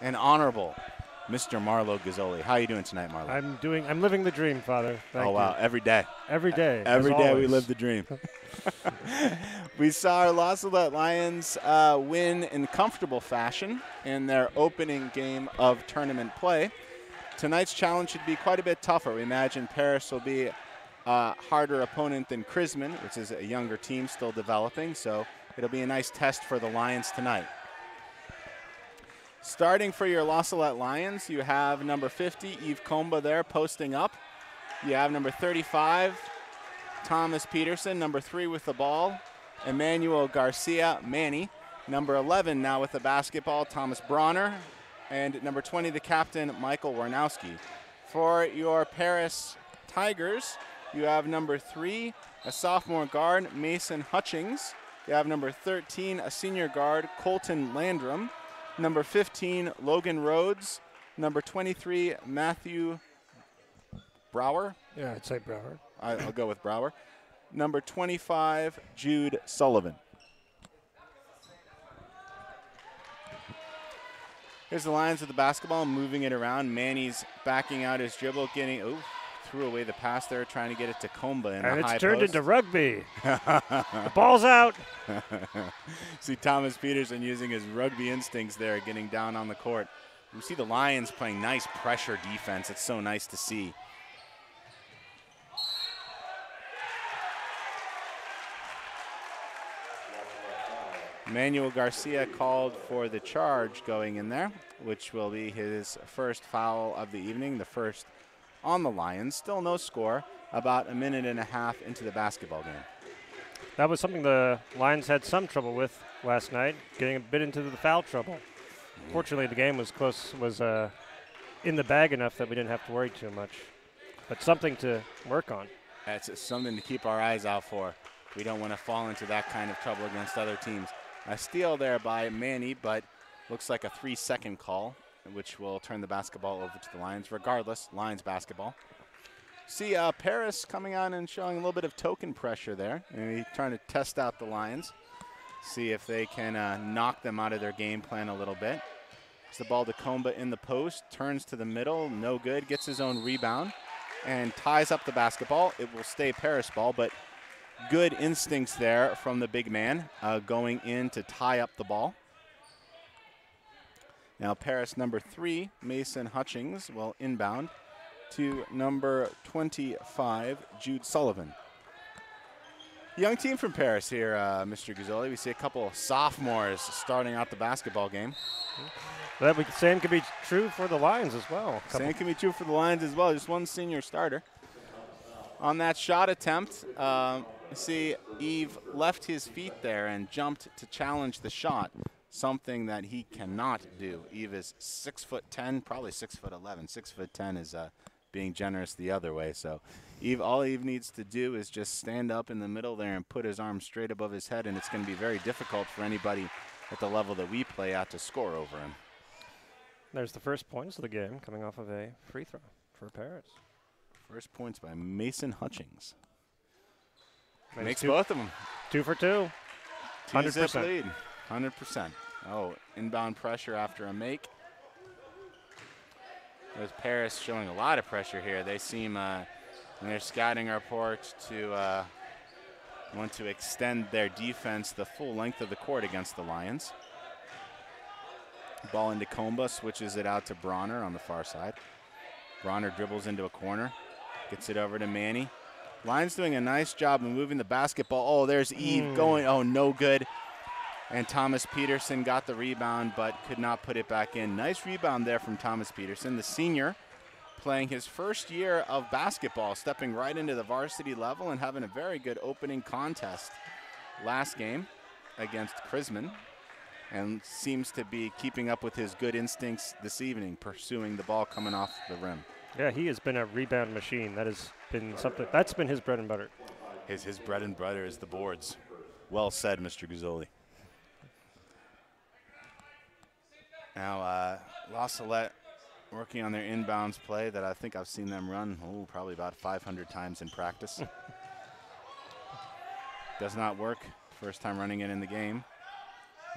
and honorable Mr. Marlo Gazzoli. How are you doing tonight, Marlo? I'm living the dream, Father. Thank oh, wow. you. Every day. Every day. Every as day always. we live the dream. We saw our La Salette Lions win in comfortable fashion in their opening game of tournament play. Tonight's challenge should be quite a bit tougher. We imagine Paris will be a harder opponent than Crisman, which is a younger team still developing, so it'll be a nice test for the Lions tonight. Starting for your La Salette Lions, you have number 50, Yves Comba there posting up. You have number 35, Thomas Peterson, number 3 with the ball, Emmanuel Garcia, Manny. Number 11 now with the basketball, Thomas Bronner. And number 20, the captain, Michael Warnowski. For your Paris Tigers, you have number 3, a sophomore guard, Mason Hutchings. You have number 13, a senior guard, Colton Landrum. Number 15, Logan Rhodes. Number 23, Matthew Brower. Yeah, I'd say Brower. I'll go with Brower. Number 25, Jude Sullivan. Here's the Lions with the basketball, moving it around. Manny's backing out his dribble, threw away the pass there, trying to get it to Comba in the high post. And it's turned into rugby. The ball's out. See Thomas Peterson using his rugby instincts there, getting down on the court. We see the Lions playing nice pressure defense. It's so nice to see. Manuel Garcia called for the charge going in there, which will be his first foul of the evening, the first on the Lions. Still no score, about a minute and a half into the basketball game. That was something the Lions had some trouble with last night, getting a bit into the foul trouble. Fortunately, the game was close, was in the bag enough that we didn't have to worry too much. But something to work on. That's something to keep our eyes out for. We don't want to fall into that kind of trouble against other teams. A steal there by Manny, but looks like a 3-second call, which will turn the basketball over to the Lions. Regardless, Lions basketball. See Paris coming on and showing a little bit of token pressure there. And he's trying to test out the Lions, see if they can knock them out of their game plan a little bit. It's the ball to Comba in the post, turns to the middle, no good, gets his own rebound, and ties up the basketball. It will stay Paris ball, but good instincts there from the big man going in to tie up the ball. Now Paris number 3, Mason Hutchings, will inbound to number 25, Jude Sullivan. Young team from Paris here, Mr. Gazzoli. We see a couple of sophomores starting out the basketball game. Same could be true for the Lions as well. Same can be true for the Lions as well. Just one senior starter. On that shot attempt, see Yves left his feet there and jumped to challenge the shot, something that he cannot do. Yves is 6'10", probably 6'11". 6'10" is being generous the other way. So all Yves needs to do is just stand up in the middle there and put his arm straight above his head, and it's going to be very difficult for anybody at the level that we play at to score over him. There's the first points of the game coming off of a free throw for Paris. First points by Mason Hutchings. Makes two, both of them. 2 for 2. 100% lead. 100%. Oh, inbound pressure after a make. There's Paris showing a lot of pressure here. They seem, in their scouting report, to want to extend their defense the full length of the court against the Lions. Ball into Comba, switches it out to Bronner on the far side. Bronner dribbles into a corner, gets it over to Manny. Lions doing a nice job of moving the basketball. Oh, there's Yves going. Oh, no good. And Thomas Peterson got the rebound but could not put it back in. Nice rebound there from Thomas Peterson, the senior, playing his first year of basketball, stepping right into the varsity level and having a very good opening contest last game against Crisman, and seems to be keeping up with his good instincts this evening, pursuing the ball coming off the rim. Yeah, he has been a rebound machine. That has been something. That's been his bread and butter. His bread and butter is the boards. Well said, Mr. Gazzoli. Now, La Salette working on their inbounds play that I think I've seen them run, probably about 500 times in practice. Does not work. First time running it in the game.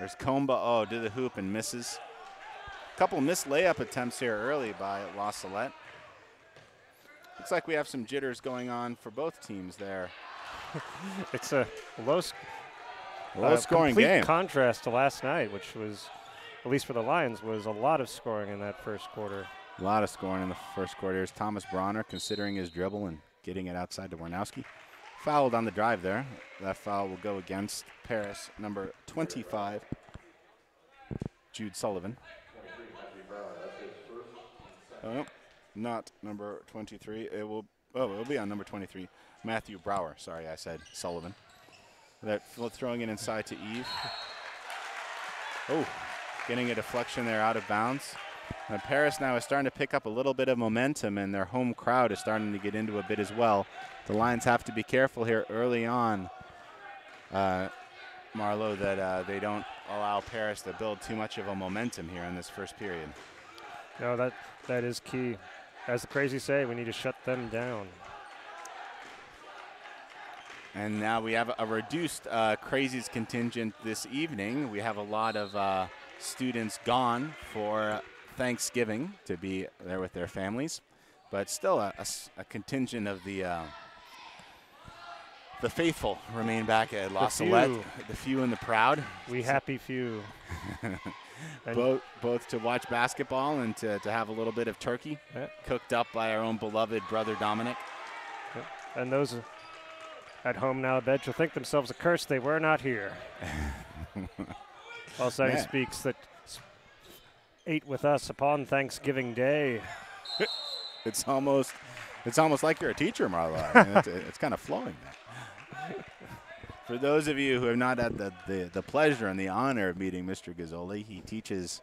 There's Comba, to the hoop and misses. Couple missed layup attempts here early by La Salette. Looks like we have some jitters going on for both teams there. It's a low scoring complete game. Contrast to last night, which was, at least for the Lions, was a lot of scoring in that first quarter. A lot of scoring in the first quarter. Here's Thomas Bronner considering his dribble and getting it outside to Warnowski. Fouled on the drive there. That foul will go against Paris, number 25, Jude Sullivan. Oh, not number 23. It'll be on number 23, Matthew Brower. Sorry, I said Sullivan. They're throwing it inside to Eve. Oh, getting a deflection there out of bounds. And Paris now is starting to pick up a little bit of momentum, and their home crowd is starting to get into a bit as well. The Lions have to be careful here early on, Marlo, that they don't allow Paris to build too much of a momentum here in this first period. No, that is key. As the Crazies say, we need to shut them down. And now we have a reduced Crazies contingent this evening. We have a lot of students gone for Thanksgiving to be there with their families, but still a contingent of the faithful remain back at La Salette, the few and the proud. We happy few. both to watch basketball and to have a little bit of turkey cooked up by our own beloved brother Dominic. And those at home now, I bet you'll think themselves accursed they were not here. Also, he speaks that ate with us upon Thanksgiving Day. It's almost like you're a teacher, Marlo. I mean, it's kind of flowing there. For those of you who have not had the pleasure and the honor of meeting Mr. Gazzoli, he teaches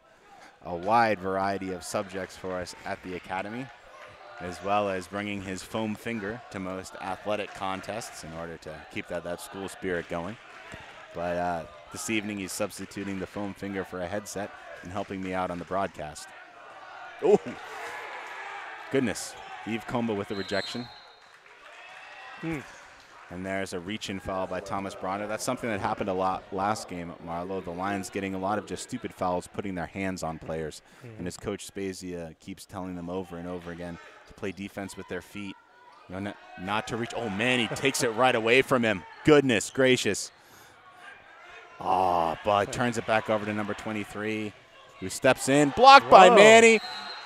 a wide variety of subjects for us at the academy, as well as bringing his foam finger to most athletic contests in order to keep that school spirit going. But this evening he's substituting the foam finger for a headset and helping me out on the broadcast. Oh, goodness. Eve Comba with the rejection. And there's a reach-in foul by Thomas Bronner. That's something that happened a lot last game at Marlow. The Lions getting a lot of just stupid fouls, putting their hands on players. And as Coach Spezia keeps telling them over and over again to play defense with their feet, you know, not to reach. Oh, man, he takes it right away from him. Goodness gracious. Oh, but turns it back over to number 23, who steps in. Blocked by Manny.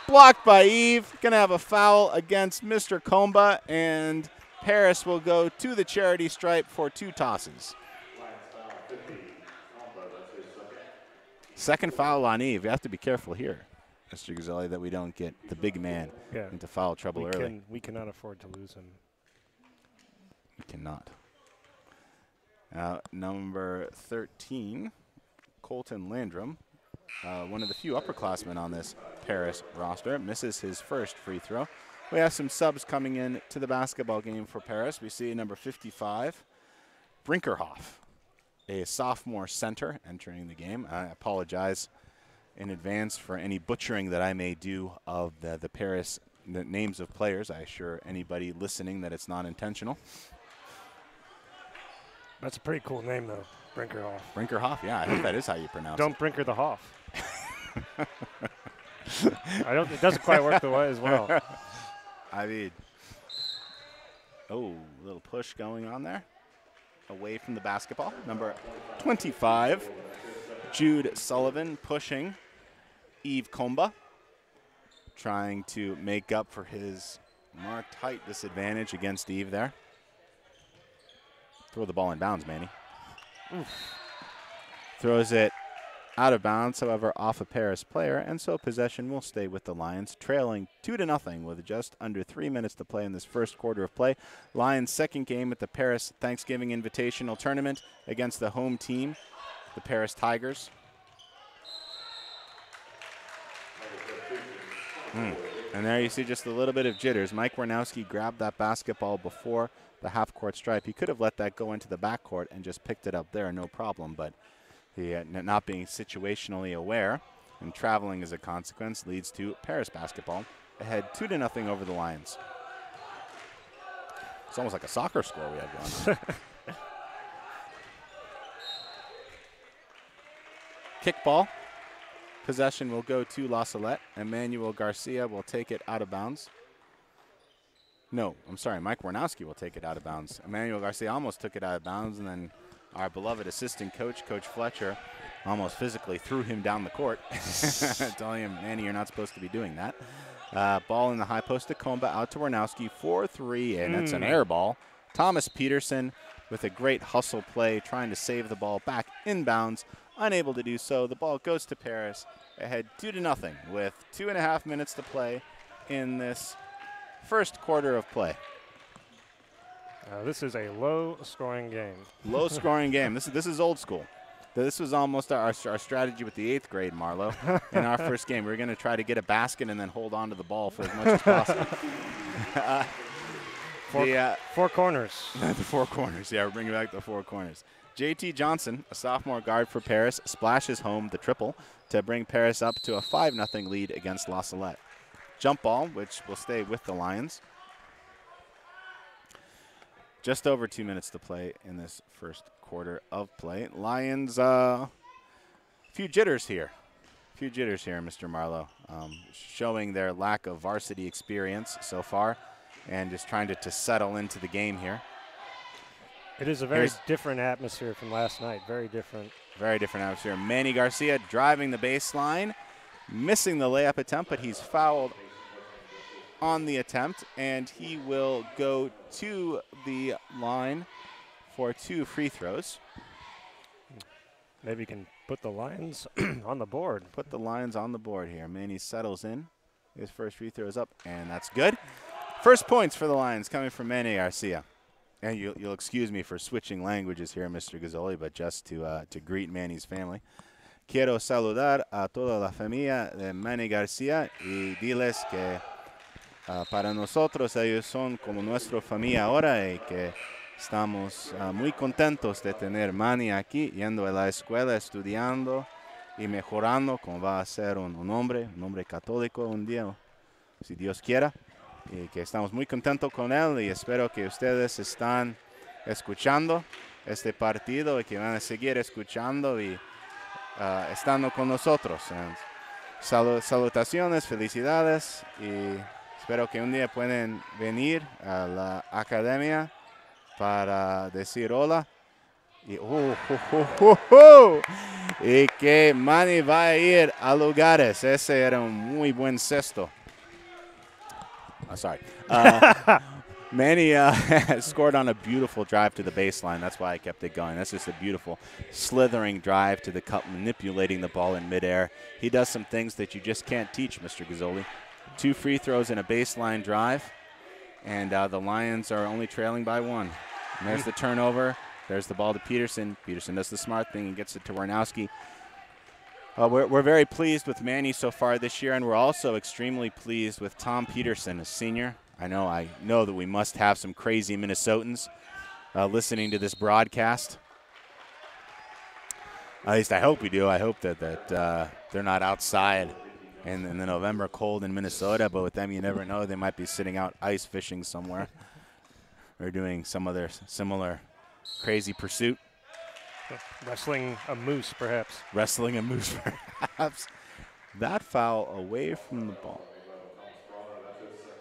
Blocked by Eve. Going to have a foul against Mr. Comba, and Paris will go to the charity stripe for 2 tosses. Second foul on Eve. You have to be careful here, Mr. Gazzelli, that we don't get the big man into foul trouble early. We cannot afford to lose him. We cannot. Number 13, Colton Landrum, one of the few upperclassmen on this Paris roster, misses his first free throw. We have some subs coming in to the basketball game for Paris. We see number 55, Brinkerhoff, a sophomore center entering the game. I apologize in advance for any butchering that I may do of the Paris the names of players. I assure anybody listening that it's not intentional. That's a pretty cool name, though, Brinkerhoff. Brinkerhoff, yeah, I think that is how you pronounce it. Don't brinker the Hoff. It doesn't quite work the way as well. I mean, a little push going on there. Away from the basketball. Number 25, Jude Sullivan pushing Eve Comba, trying to make up for his marked height disadvantage against Eve there. Throw the ball in bounds, Manny. Throws it out of bounds, however, off a Paris player, and so possession will stay with the Lions, trailing 2-0 with just under 3 minutes to play in this first quarter of play. Lions' second game at the Paris Thanksgiving Invitational Tournament against the home team, the Paris Tigers. And there you see just a little bit of jitters. Mike Warnowski grabbed that basketball before the half-court stripe. He could have let that go into the backcourt and just picked it up there, no problem, but he not being situationally aware and traveling as a consequence leads to Paris basketball ahead 2-0 over the Lions. It's almost like a soccer score we have going on. Kickball possession will go to La Salette. Emmanuel Garcia will take it out of bounds. No, I'm sorry. Mike Warnowski will take it out of bounds. Emmanuel Garcia almost took it out of bounds, and then our beloved assistant coach, Coach Fletcher, almost physically threw him down the court, telling him, Manny, you're not supposed to be doing that. Ball in the high post to Comba, out to Warnowski, 4-3, and it's an air ball. Thomas Peterson with a great hustle play, trying to save the ball back inbounds, unable to do so. The ball goes to Paris, ahead 2-0 with 2.5 minutes to play in this first quarter of play. This is a low-scoring game. Low-scoring game. This is old school. This was almost our strategy with the 8th grade, Marlo. In our first game, we were going to try to get a basket and then hold on to the ball for as much as possible. Four corners. The four corners. Yeah, we're bringing back the four corners. JT Johnson, a sophomore guard for Paris, splashes home the triple to bring Paris up to a 5-0 lead against La Salette. Jump ball, which will stay with the Lions. Just over 2 minutes to play in this first quarter of play. Lions, few jitters here. Mr. Marlowe, showing their lack of varsity experience so far and just trying to settle into the game here. It is a very different atmosphere from last night. Very different. Very different atmosphere. Manny Garcia driving the baseline, missing the layup attempt, but he's fouled on the attempt, and he will go to the line for 2 free throws. Maybe you can put the Lions on the board. Put the Lions on the board here. Manny settles in. His first free throw is up, and that's good. First points for the Lions coming from Manny Garcia. And you'll excuse me for switching languages here, Mr. Gazzoli, but just to greet Manny's family. Quiero saludar a toda la familia de Manny Garcia y diles que para nosotros ellos son como nuestra familia ahora y que estamos muy contentos de tener Manny aquí, yendo a la escuela, estudiando y mejorando, como va a ser un hombre católico un día, si Dios quiera. Y que estamos muy contentos con él y espero que ustedes están escuchando este partido y que van a seguir escuchando y estando con nosotros. Salutaciones, felicidades y espero que un día puedan venir a la academia para decir hola. Y que Manny va a ir a lugares. Ese era un muy buen cesto. Sorry. Manny scored on a beautiful drive to the baseline. That's why I kept it going. That's just a beautiful slithering drive to the cup, manipulating the ball in midair. He does some things that you just can't teach, Mr. Gazzoli. 2 free throws and a baseline drive, and the Lions are only trailing by 1. And there's the turnover. There's the ball to Peterson. Peterson does the smart thing and gets it to Warnowski. We're very pleased with Manny so far this year, and we're also extremely pleased with Tom Peterson, a senior. I know that we must have some crazy Minnesotans listening to this broadcast. At least I hope we do. I hope that they're not outside in the November cold in Minnesota, but with them you never know. They might be sitting out ice fishing somewhere or doing some other similar crazy pursuit. Wrestling a moose, perhaps. Wrestling a moose, perhaps. That foul away from the ball.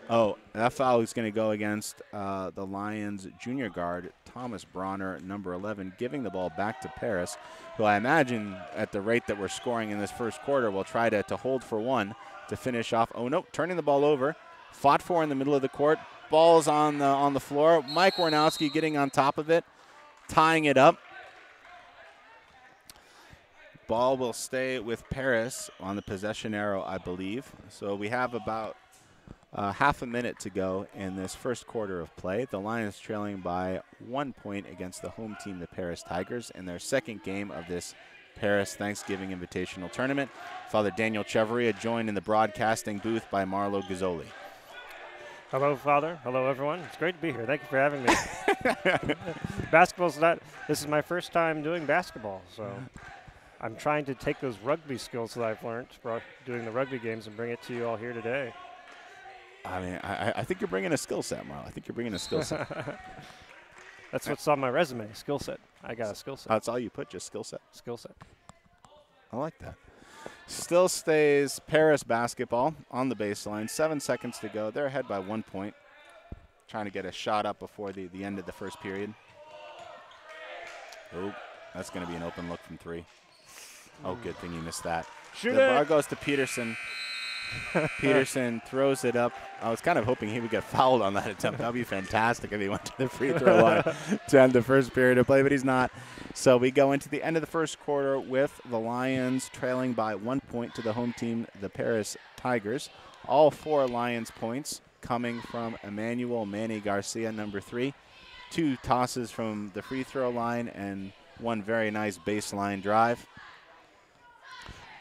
Oh, that foul is going to go against the Lions junior guard, Thomas Bronner, number 11, giving the ball back to Paris, who I imagine at the rate that we're scoring in this first quarter will try to hold for 1 to finish off. Oh, no, turning the ball over. Fought for in the middle of the court. Ball's on the floor. Mike Warnowski getting on top of it, tying it up. Ball will stay with Paris on the possession arrow, I believe. So we have about half a minute to go in this first quarter of play. The Lions trailing by 1 point against the home team, the Paris Tigers, in their second game of this Paris Thanksgiving Invitational Tournament. Father Daniel Cheveria joined in the broadcasting booth by Marlo Gazzoli. Hello, Father. Hello, everyone. It's great to be here. Thank you for having me. This is my first time doing basketball, so I'm trying to take those rugby skills that I've learned doing the rugby games and bring it to you all here today. I mean, I think you're bringing a skill set, Marlo. I think you're bringing a skill set. That's what's on my resume, skill set. I got a skill set. That's all you put, just skill set? Skill set. I like that. Still stays Paris basketball on the baseline. 7 seconds to go. They're ahead by 1 point. Trying to get a shot up before the end of the first period. Oh, that's going to be an open look from 3. Oh, good thing you missed that. Shoot The it. bar goes to Peterson. Peterson throws it up. I was kind of hoping he would get fouled on that attempt. That would be fantastic if he went to the free throw line to end the first period of play, but he's not. So we go into the end of the first quarter with the Lions trailing by 1 point to the home team, the Paris Tigers. All 4 Lions points coming from Emmanuel Manny Garcia, number 3. 2 tosses from the free throw line and 1 very nice baseline drive.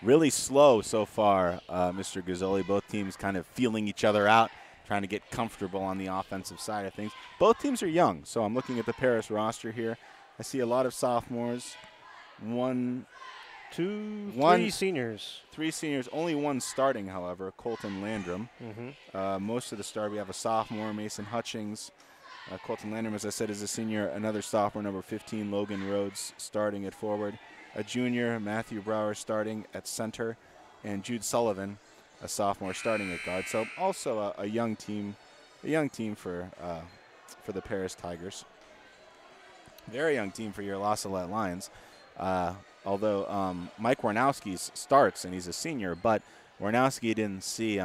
Really slow so far, Mr. Gazzoli. Both teams kind of feeling each other out, trying to get comfortable on the offensive side of things. Both teams are young, so I'm looking at the Paris roster here. I see a lot of sophomores. 3 seniors. 3 seniors, only 1 starting, however, Colton Landrum. Most of the start, we have a sophomore, Mason Hutchings. Colton Landrum, as I said, is a senior. Another sophomore, number 15, Logan Rhodes, starting at forward. A junior, Matthew Brower, starting at center, and Jude Sullivan, a sophomore, starting at guard. So also a young team for the Paris Tigers. Very young team for your La Salette Lions. Although Mike Warnowski starts and he's a senior, but Warnowski didn't see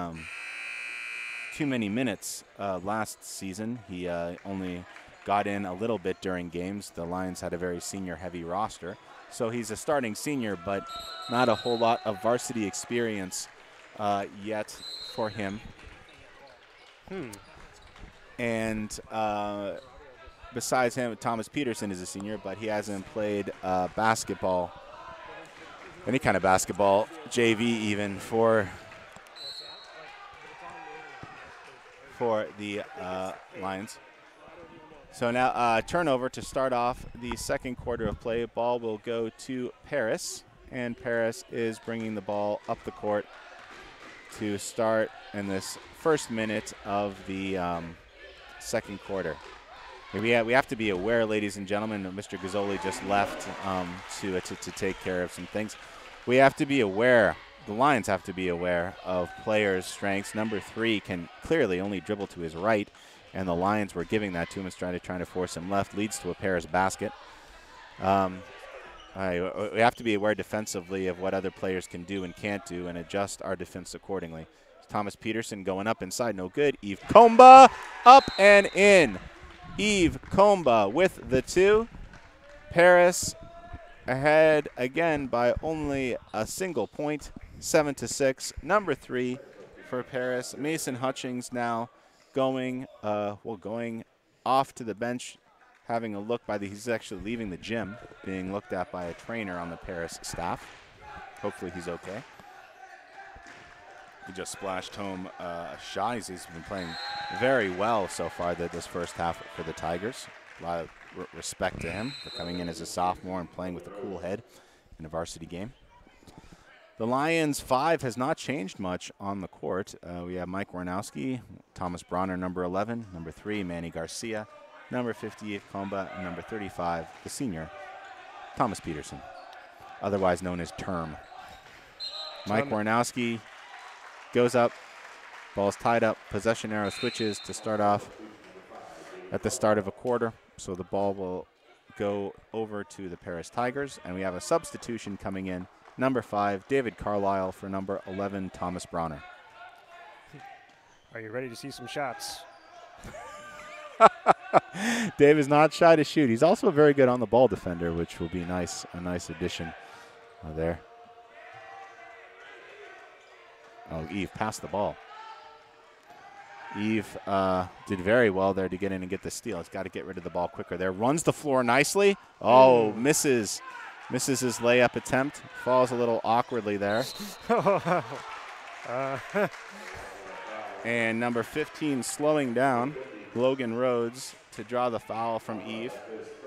too many minutes last season. He only got in a little bit during games. The Lions had a very senior-heavy roster. So he's a starting senior, but not a whole lot of varsity experience yet for him. And besides him, Thomas Peterson is a senior, but he hasn't played basketball, any kind of basketball, JV even, for the Lions. So now turnover to start off the second quarter of play. Ball will go to Paris, and Paris is bringing the ball up the court to start in this first minute of the second quarter. We have to be aware, ladies and gentlemen, that Mr. Gazzoli just left to take care of some things. We have to be aware, the Lions have to be aware of players' strengths. Number 3 can clearly only dribble to his right, and the Lions were giving that to him and trying to force him left. Leads to a Paris basket. We have to be aware defensively of what other players can do and can't do and adjust our defense accordingly. Thomas Peterson going up inside, no good. Yves Comba up and in. Yves Comba with the 2. Paris ahead again by only a single point, 7-6. Number 3 for Paris. Mason Hutchings now going off to the bench, having a look he's actually leaving the gym, being looked at by a trainer on the Paris staff. Hopefully he's okay. He just splashed home a shot. He's been playing very well so far this first half for the Tigers. A lot of respect to him for coming in as a sophomore and playing with a cool head in a varsity game. The Lions' 5 has not changed much on the court. We have Mike Warnowski, Thomas Bronner, number 11, number 3, Manny Garcia, number 58, Comba, and number 35, the senior, Thomas Peterson, otherwise known as Term. Mike Warnowski goes up, ball's tied up, possession arrow switches to start off at the start of a quarter, so the ball will go over to the Paris Tigers, and we have a substitution coming in. Number 5, David Carlisle for number 11, Thomas Bronner. Are you ready to see some shots? Dave is not shy to shoot. He's also a very good on-the-ball defender, which will be a nice addition there. Oh, Yves passed the ball. Yves did very well there to get in and get the steal. He's got to get rid of the ball quicker there. Runs the floor nicely. Oh, misses his layup attempt. Falls a little awkwardly there. And number 15 slowing down, Logan Rhodes, to draw the foul from Yves.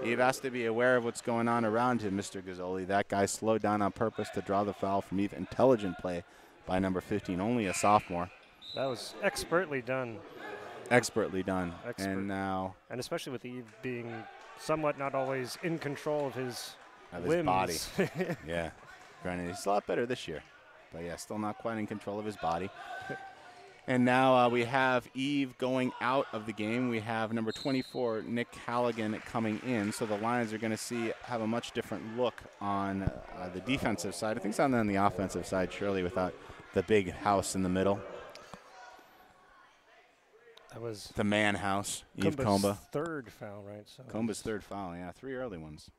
Yves has to be aware of what's going on around him, Mr. Gazzoli. That guy slowed down on purpose to draw the foul from Yves. Intelligent play by number 15, only a sophomore. That was expertly done. Expertly done. Expert. And now. And especially with Yves being somewhat not always in control of his His body. whims. Yeah. Granted, he's a lot better this year. But, yeah, still not quite in control of his body. And now we have Eve going out of the game. We have number 24, Nick Halligan, coming in. So the Lions are going to have a much different look on the defensive side. I think it's on the offensive side, surely, without the big house in the middle. That was the man house, Eve Kumba's third foul, right? So Kumba's third foul, yeah, 3 early ones.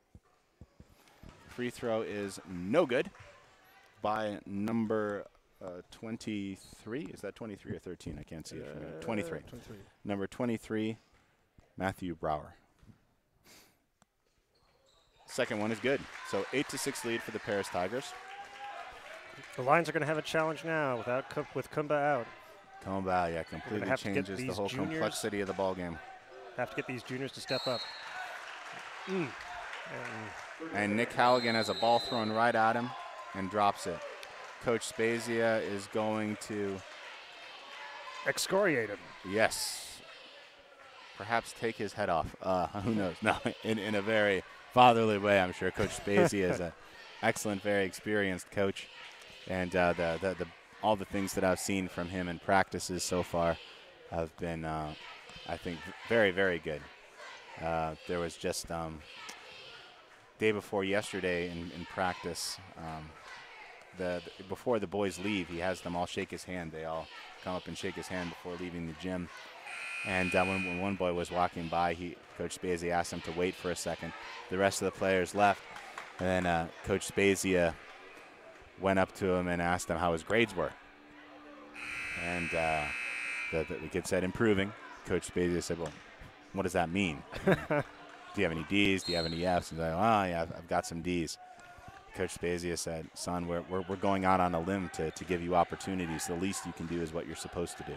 Free throw is no good by number 23. Is that 23 or 13? I can't see it from here. 23. Number 23, Matthew Brower. Second one is good. So 8-6 lead for the Paris Tigers. The Lions are going to have a challenge now with Kumba out. Kumba, yeah, completely changes the whole complexity of the ball game. Have to get these juniors to step up. And Nick Halligan has a ball thrown right at him and drops it. Coach Spezia is going to excoriate him. Yes. Perhaps take his head off. Who knows? No, in a very fatherly way, I'm sure. Coach Spezia is an excellent, very experienced coach. And all the things that I've seen from him in practices so far have been, I think, very, very good. There was just day before yesterday in practice, before the boys leave, he has them all shake his hand. They all come up and shake his hand before leaving the gym. And when one boy was walking by, Coach Spezia asked him to wait for a second. The rest of the players left, and then Coach Spezia went up to him and asked him how his grades were. And the kid said, improving. Coach Spezia said, well, what does that mean? Do you have any D's? Do you have any F's? He's like, oh, yeah, I've got some D's. Coach Spezia said, son, we're going out on a limb to give you opportunities. The least you can do is what you're supposed to do,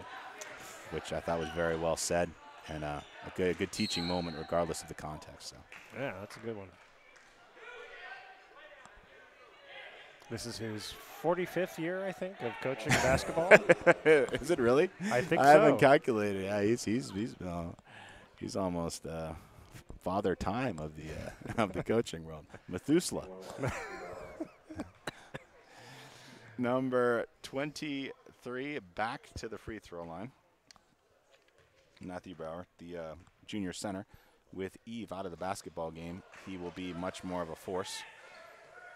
which I thought was very well said and a good teaching moment regardless of the context. So. Yeah, that's a good one. This is his 45th year, I think, of coaching basketball. Is it really? I think I so. haven't calculated. Yeah, he's almost father time of the coaching world. Methuselah. Number 23 back to the free throw line. Matthew Brower, the junior center, with Eve out of the basketball game. He will be much more of a force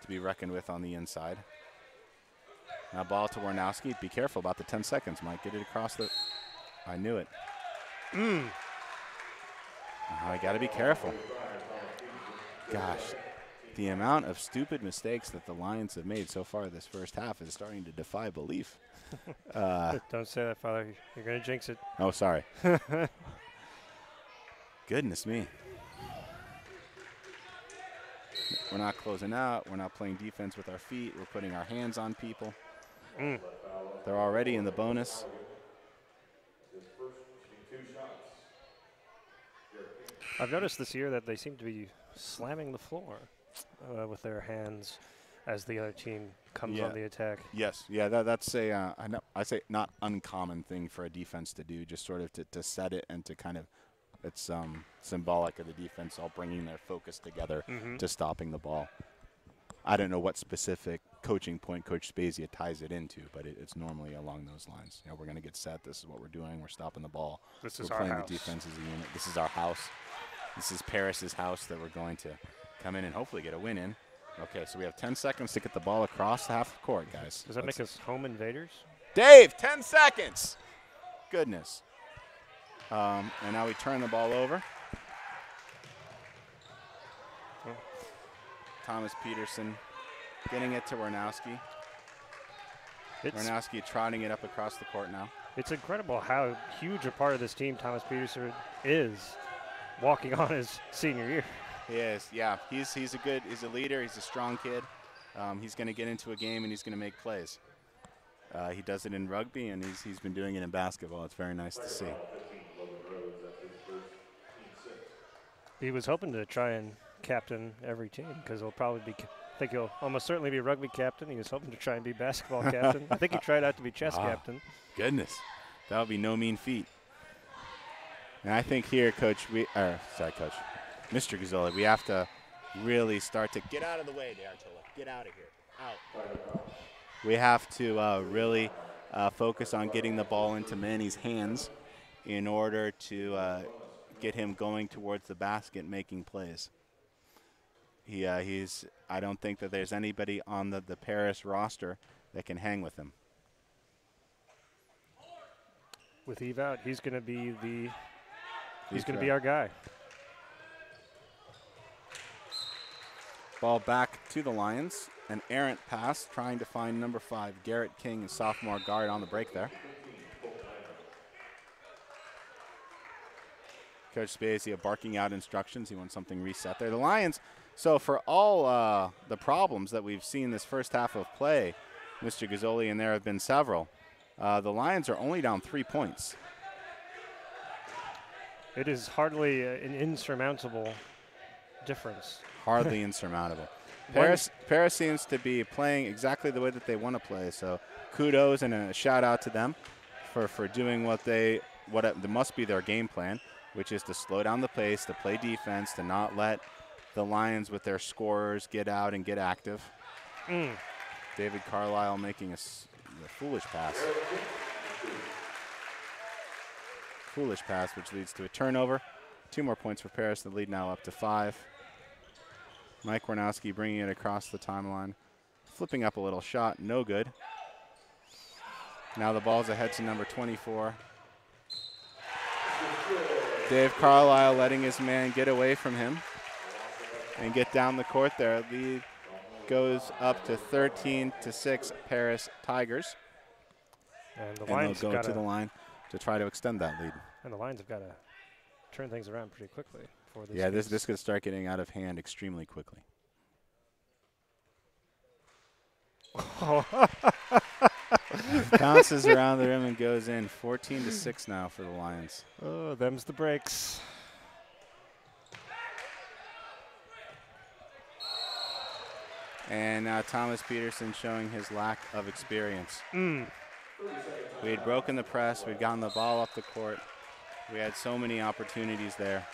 to be reckoned with on the inside. Now ball to Warnowski. Be careful about the 10 seconds, Mike. Get it across the... I knew it. I got to be careful. Gosh, the amount of stupid mistakes that the Lions have made so far this first half is starting to defy belief. Don't say that, Father. You're going to jinx it. Oh, sorry. Goodness me. We're not closing out. We're not playing defense with our feet. We're putting our hands on people. They're already in the bonus. I've noticed this year that they seem to be slamming the floor with their hands as the other team comes on the attack. Yes, yeah, that's I say not uncommon thing for a defense to do, just sort of to set it and to kind of, it's symbolic of the defense all bringing their focus together to stopping the ball. I don't know what specific coaching point Coach Spezia ties it into, but it's normally along those lines. You know, we're going to get set. This is what we're doing. We're stopping the ball. This is we're our playing house. The defense as a unit. This is our house. This is Paris's house that we're going to come in and hopefully get a win in. Okay, so we have 10 seconds to get the ball across the half court, guys. Does that make us home invaders? Dave, 10 seconds. Goodness. And now we turn the ball over. Thomas Peterson getting it to Warnowski. Warnowski trotting it up across the court now. It's incredible how huge a part of this team Thomas Peterson is walking on his senior year. He is, yeah. He's a leader. He's a strong kid. He's going to get into a game and he's going to make plays. He does it in rugby and he's been doing it in basketball. It's very nice to see. He was hoping to try and captain every team because he'll probably be. I think he'll almost certainly be rugby captain. He was hoping to try and be basketball captain. I think he tried out to be chess captain. Goodness, that would be no mean feat. And I think here, Coach, Coach, Mr. Gazzola, we have to really start to get out of the way, D'Artola. Get out of here. Out. We have to really focus on getting the ball into Manny's hands in order to get him going towards the basket, making plays. I don't think that there's anybody on the Paris roster that can hang with him. With Eve out, he's going to be our guy. Ball back to the Lions. An errant pass, trying to find number 5, Garrett King, a sophomore guard on the break there. Coach Spezia barking out instructions. He wants something reset there. The Lions, so for all the problems that we've seen this first half of play, Mr. Gazzoli, and there have been several, the Lions are only down 3 points. It is hardly an insurmountable difference. Hardly insurmountable. Paris seems to be playing exactly the way that they want to play, so kudos and a shout out to them for doing what must be their game plan, which is to slow down the pace, to play defense, to not let the Lions with their scorers get out and get active. David Carlisle making a foolish pass. Foolish pass, which leads to a turnover. 2 more points for Paris, the lead now up to 5. Mike Warnowski bringing it across the timeline. Flipping up a little shot, no good. Now the ball's ahead to number 24. Dave Carlisle letting his man get away from him and get down the court there. Lead goes up to 13-6 Paris Tigers. And the Lions they'll go to the line to try to extend that lead. And the Lions have got to turn things around pretty quickly. Yeah, this could start getting out of hand extremely quickly. Bounces around the rim and goes in. 14-6 now for the Lions. Oh, them's the breaks. And now Thomas Peterson showing his lack of experience. We had broken the press. We'd gotten the ball up the court. We had so many opportunities there.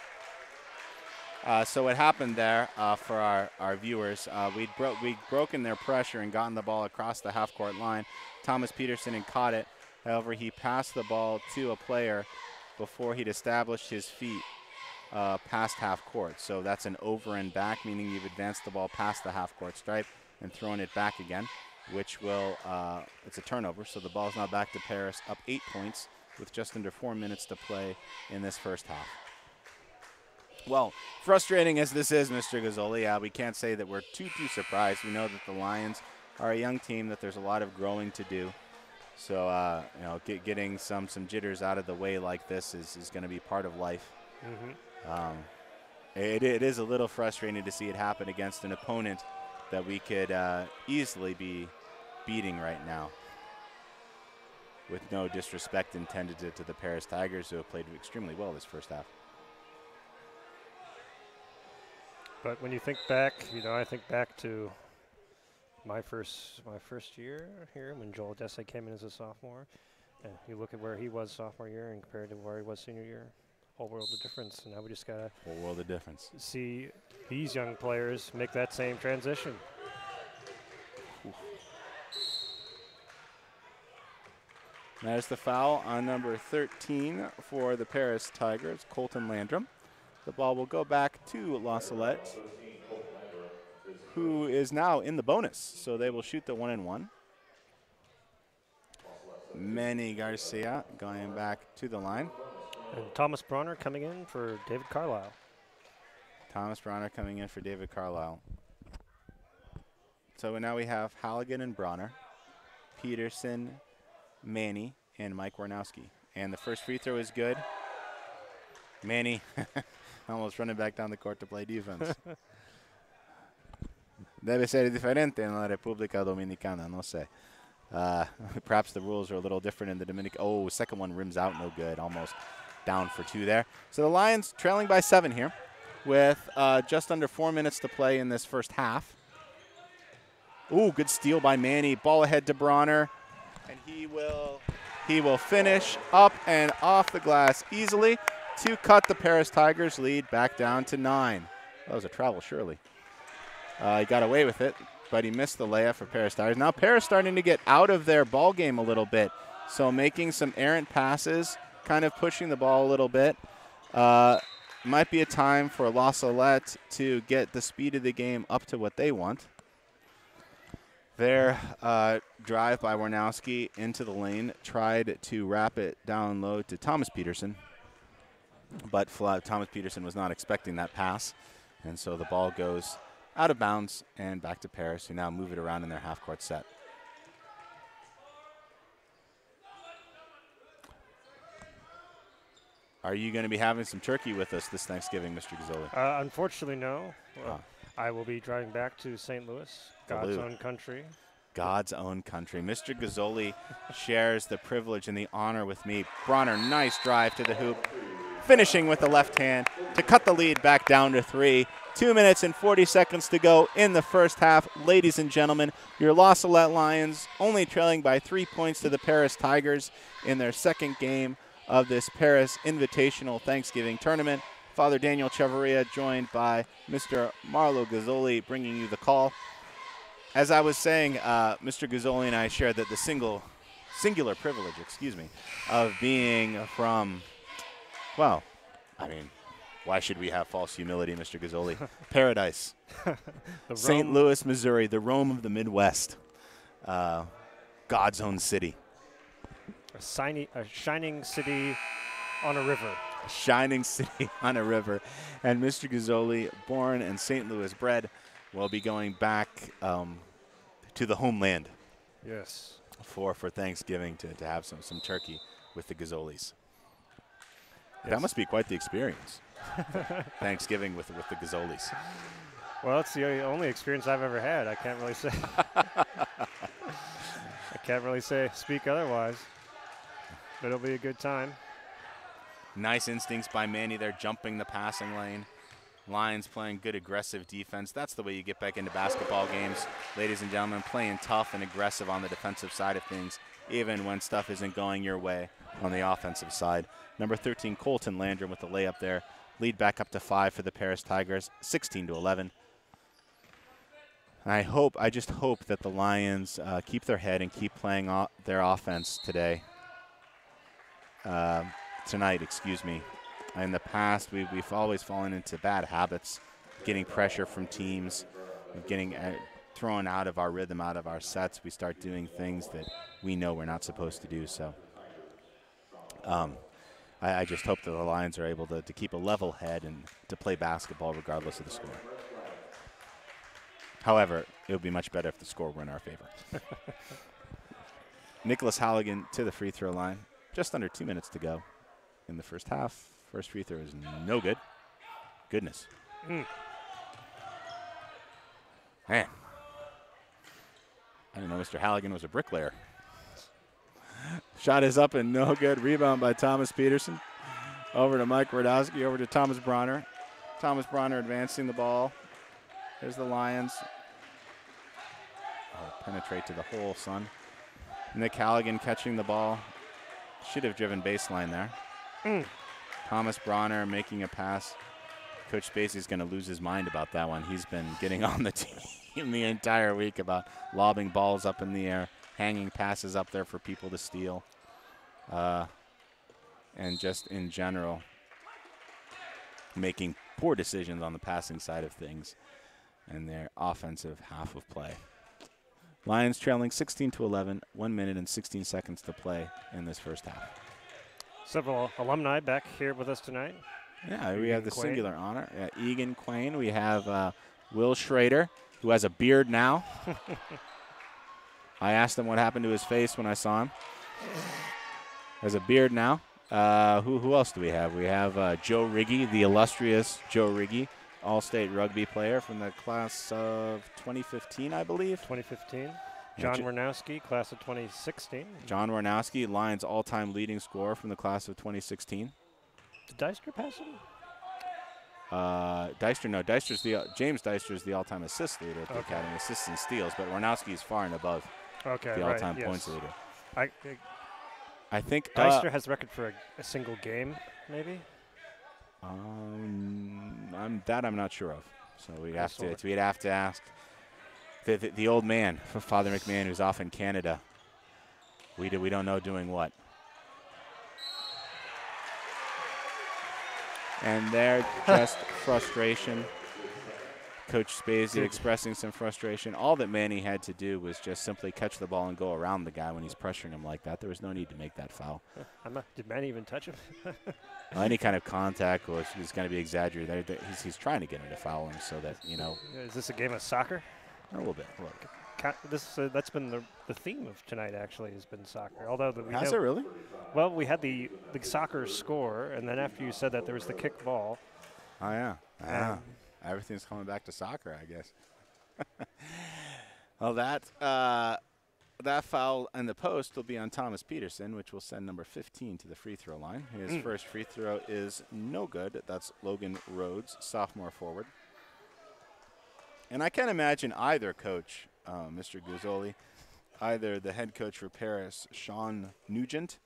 So what happened there for our viewers, we'd broken their pressure and gotten the ball across the half-court line. Thomas Peterson had caught it. However, he passed the ball to a player before he'd established his feet past half-court. So that's an over and back, meaning you've advanced the ball past the half-court stripe and thrown it back again, which will, it's a turnover. So the ball's now back to Paris, up 8 points with just under 4 minutes to play in this first half. Well, frustrating as this is, Mr. Gazzoli, we can't say that we're too surprised. We know that the Lions are a young team, that there's a lot of growing to do. So, getting some jitters out of the way like this is going to be part of life. It is a little frustrating to see it happen against an opponent that we could easily be beating right now, with no disrespect intended to the Paris Tigers, who have played extremely well this first half. But when you think back, I think back to my first year here when Joel Desse came in as a sophomore, and you look at where he was sophomore year and compared to where he was senior year, whole world of difference. And now we just gotta whole world of difference. See these young players make that same transition. There's the foul on number 13 for the Paris Tigers, Colton Landrum. The ball will go back to La Salette, who is now in the bonus. So they will shoot the 1-and-1. Manny Garcia going back to the line. And Thomas Bronner coming in for David Carlisle. Thomas Bronner coming in for David Carlisle. So now we have Halligan and Bronner, Peterson, Manny, and Mike Warnowski. And the first free throw is good. Manny almost running back down the court to play defense. Debe ser diferente en la República Dominicana, no sé. Perhaps the rules are a little different in the Dominican. Oh, second one rims out, no good. Almost down for 2 there. So the Lions trailing by 7 here with just under 4 minutes to play in this first half. Ooh, good steal by Manny. Ball ahead to Bronner. And he will finish up and off the glass easily to cut the Paris Tigers lead back down to 9. That was a travel, surely. He got away with it. but he missed the layup for Paris Tigers. Now Paris starting to get out of their ball game a little bit, so making some errant passes, kind of pushing the ball a little bit. Might be a time for La Salette to get the speed of the game up to what they want. Their drive by Warnowski into the lane tried to wrap it down low to Thomas Peterson, but Thomas Peterson was not expecting that pass, and so the ball goes out of bounds and back to Paris, who now move it around in their half-court set. Are you going to be having some turkey with us this Thanksgiving, Mr. Gazzoli? Unfortunately, no. I will be driving back to St. Louis, God's own country. God's own country. Mr. Gazzoli shares the privilege and the honor with me. Bronner, nice drive to the hoop, finishing with the left hand to cut the lead back down to 3. 2 minutes and 40 seconds to go in the first half. Ladies and gentlemen, your La Salette Lions only trailing by 3 points to the Paris Tigers in their second game of this Paris Invitational Thanksgiving Tournament. Father Daniel Chavarria joined by Mr. Marlo Gazzoli bringing you the call. As I was saying, Mr. Gazzoli and I shared that the singular privilege, of being from, well, I mean, why should we have false humility, Mr. Gazzoli? Paradise. St. Louis, Missouri, the Rome of the Midwest. God's own city. A shining city on a river. A shining city on a river. And Mr. Gazzoli, born and St. Louis bred, will be going back to the homeland. Yes. For Thanksgiving to have some turkey with the Gazzolis. Yes. That must be quite the experience. Thanksgiving with the Gazzolis. Well, it's the only experience I've ever had. I can't really say. Speak otherwise. But it'll be a good time. Nice instincts by Manny there, jumping the passing lane. Lions playing good aggressive defense. That's the way you get back into basketball games. Ladies and gentlemen, playing tough and aggressive on the defensive side of things, even when stuff isn't going your way on the offensive side. Number 13, Colton Landrum with the layup there. Lead back up to 5 for the Paris Tigers, 16-11. I just hope that the Lions keep their head and keep playing their offense tonight. In the past, we've always fallen into bad habits, getting pressure from teams, getting thrown out of our rhythm, out of our sets. We start doing things that we know we're not supposed to do. So I just hope that the Lions are able to keep a level head and to play basketball regardless of the score. However, it would be much better if the score were in our favor. Nicholas Halligan to the free throw line. Just under 2 minutes to go in the first half. First free throw is no good. Goodness. Man. I didn't know Mr. Halligan was a bricklayer. Shot is up and no good. Rebound by Thomas Peterson. Over to Mike Rodowski, over to Thomas Bronner. Thomas Bronner advancing the ball. There's the Lions. Penetrate to the hole, son. Nick Halligan catching the ball. Should have driven baseline there. Thomas Bronner making a pass. Coach Spacey's going to lose his mind about that one. He's been getting on the team the entire week about lobbing balls up in the air, hanging passes up there for people to steal. And just in general, making poor decisions on the passing side of things and their offensive half of play. Lions trailing 16-11, 1 minute and 16 seconds to play in this first half. Several alumni back here with us tonight. Yeah, we have the singular honor. Egan Quain. We have Will Schrader, who has a beard now. I asked him what happened to his face when I saw him. Has a beard now. Who else do we have? We have Joe Riggy, the illustrious Joe Riggy, All-State rugby player from the class of 2015, I believe. 2015. John Warnowski, class of 2016. John Warnowski, Lions all-time leading scorer from the class of 2016. Did Deister pass him? Deister, no. James Deister is the all-time assist leader at the Academy, assists and steals, but Warnowski is far and above the all-time points leader. I think Deister has the record for a single game, maybe. I'm not sure of. So we'd have to ask The old man, Father McMahon, who's off in Canada. We don't know doing what. And there, just frustration. Coach Spazio expressing some frustration. All that Manny had to do was just simply catch the ball and go around the guy when he's pressuring him like that. There was no need to make that foul. Did Manny even touch him? Well, any kind of contact was going to be exaggerated. He's trying to get him to foul him so that, you know. Is this a game of soccer? A little bit. Look. That's been the theme of tonight. Actually, has been soccer. Although Has it really? Well, we had the soccer score, and then after you said that, there was the kick ball. Oh yeah. Everything's coming back to soccer, I guess. Well, that foul in the post will be on Thomas Peterson, which will send number 15 to the free throw line. His first free throw is no good. That's Logan Rhodes, sophomore forward. And I can't imagine either coach, Mr. Guzzoli, either the head coach for Paris, Sean Nugent,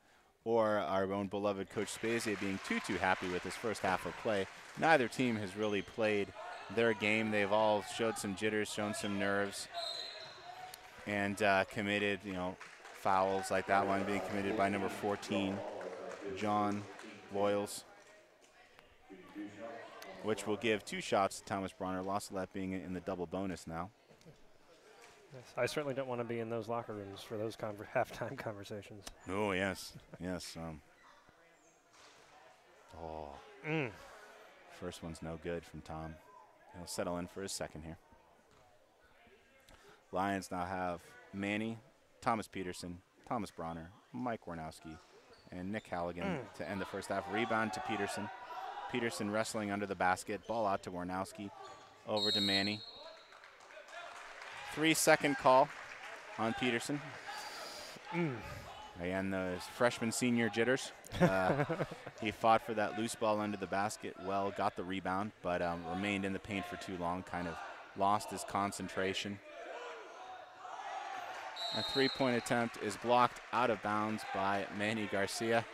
or our own beloved Coach Spazia being too happy with his first half of play. Neither team has really played their game. They've all showed some jitters, shown some nerves, and committed, fouls like that one being committed by number 14, John Loyals, which will give 2 shots to Thomas Bronner. Salette being in the double bonus now. Yes, I certainly don't want to be in those locker rooms for those halftime conversations. Oh, yes. First one's no good from Tom. He'll settle in for his second here. Lions now have Manny, Thomas Peterson, Thomas Bronner, Mike Warnowski, and Nick Halligan to end the first half. Rebound to Peterson. Peterson wrestling under the basket. Ball out to Warnowski. Over to Manny. 3-second call on Peterson. Again, those freshman senior jitters. He fought for that loose ball under the basket. Well, got the rebound, but remained in the paint for too long. Kind of lost his concentration. A 3-point attempt is blocked out of bounds by Manny Garcia.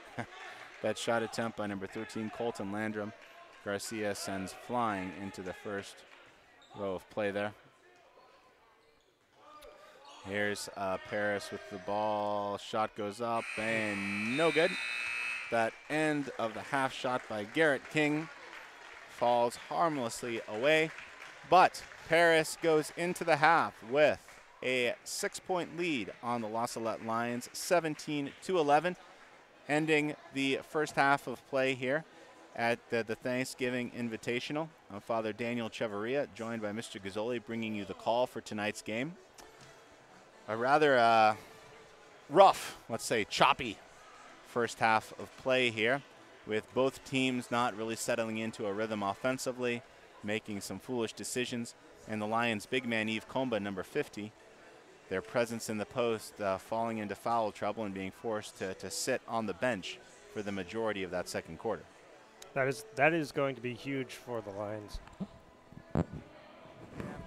That shot attempt by number 13, Colton Landrum. Garcia sends flying into the first row of play there. Here's Paris with the ball. Shot goes up and no good. That end of the half shot by Garrett King falls harmlessly away. But Paris goes into the half with a 6-point lead on the La Salette Lions, 17-11, ending the first half of play here at the Thanksgiving Invitational. I'm Father Daniel Chevarria, joined by Mr. Guzzoli, bringing you the call for tonight's game. A rather rough, let's say choppy, first half of play here, with both teams not really settling into a rhythm offensively, making some foolish decisions, and the Lions' big man, Yves Comba, number 50, their presence in the post falling into foul trouble and being forced to sit on the bench for the majority of that second quarter. That is going to be huge for the Lions.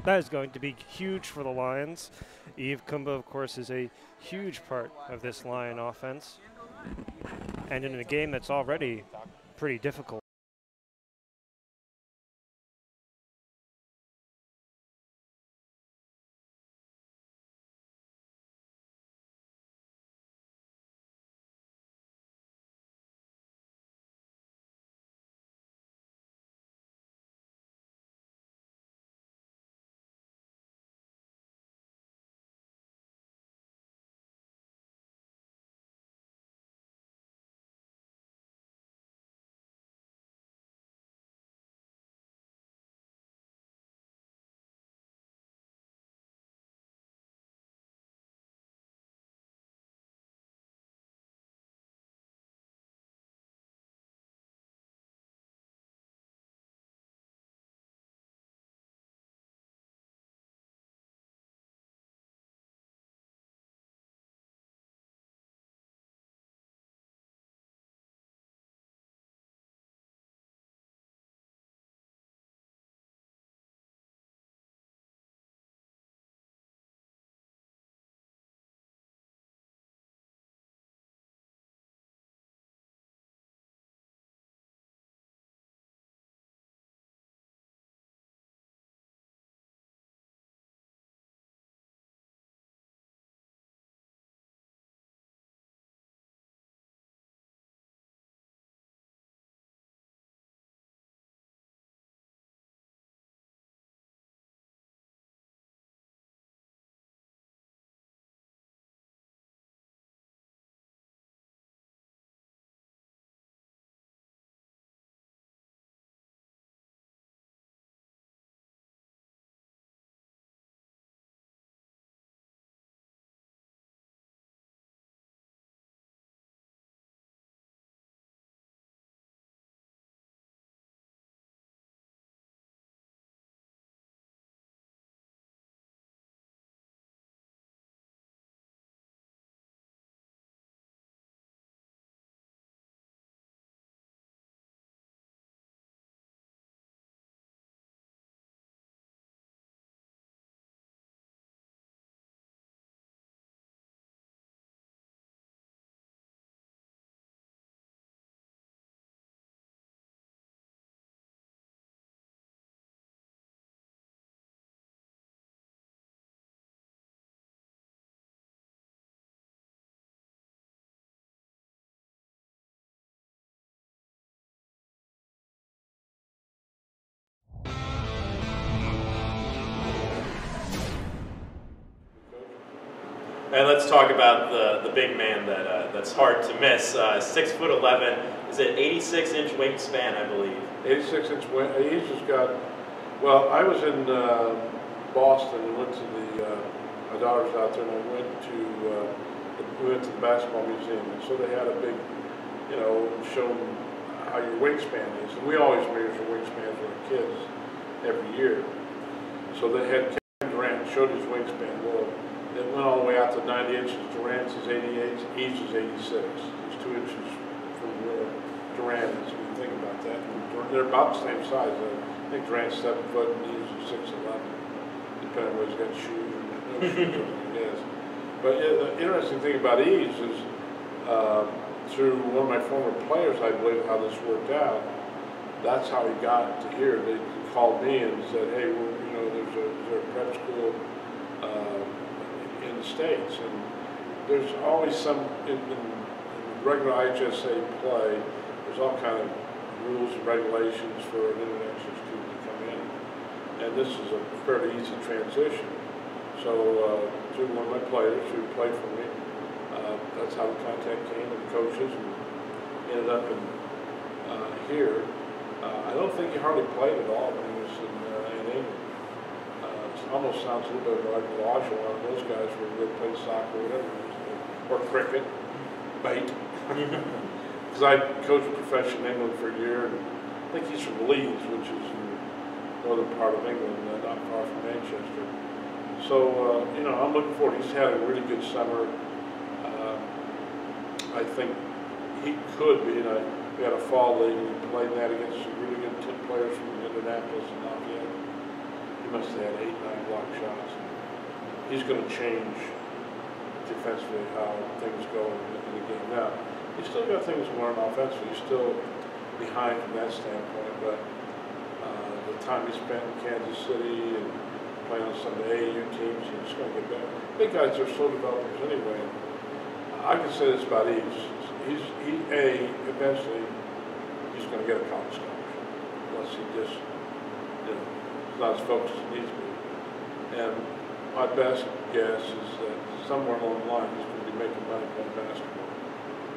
That is going to be huge for the Lions. Yves Kumba, of course, is a huge part of this Lion offense. And in a game that's already pretty difficult. And let's talk about the big man that's hard to miss. 6'11". Is it 86-inch wingspan, I believe? 86-inch wing. He's just got. Well, I was in Boston and went to my daughter's out there, and we went to the basketball museum, and so they had a big, show them how your wingspan is. And we always measure wingspan for our kids every year. So they had Kevin Durant showed his wingspan. Well, it went all the way out to 90 inches. Durant's is 88, East is 86. He's 2 inches from where Durant is. When you think about that, and they're about the same size. I think Durant's 7 foot and East is 6'11", depending on whether he's got shoes or no shoes, I guess. But the interesting thing about Eves is through one of my former players, I believe, how this worked out. That's how he got to here. They called me and said, "Hey, there's a prep school in the States, and there's always some in regular IHSA play. There's all kind of rules and regulations for an international student to come in, and this is a fairly easy transition. So through one of my players who played for me, that's how the contact came, and coaches, and ended up here. I don't think he hardly played at all when he was in England. It almost sounds a little bit like Elijah, one of those guys where they played soccer or whatever, or cricket, bait. Because I coached professional in England for a year, and I think he's from Leeds, which is in the northern part of England, not far from Manchester. So, I'm looking forward. He's had a really good summer. I think he could be. We had a fall league, and he played that against some really good players from Indianapolis and Lafayette. He must have had 8, 9 block shots. He's going to change defensively how things go in the game. Now, he's still got things to learn offensively. He's still behind from that standpoint, but the time he spent in Kansas City and playing on some of the AAU teams, he's just going to get better. Big guys are slow developers anyway. I can say this about Eves. Eventually, he's going to get a college scholarship, unless he just, is not as focused as he needs to be. And my best guess is that somewhere along the line, he's going to be making money playing basketball.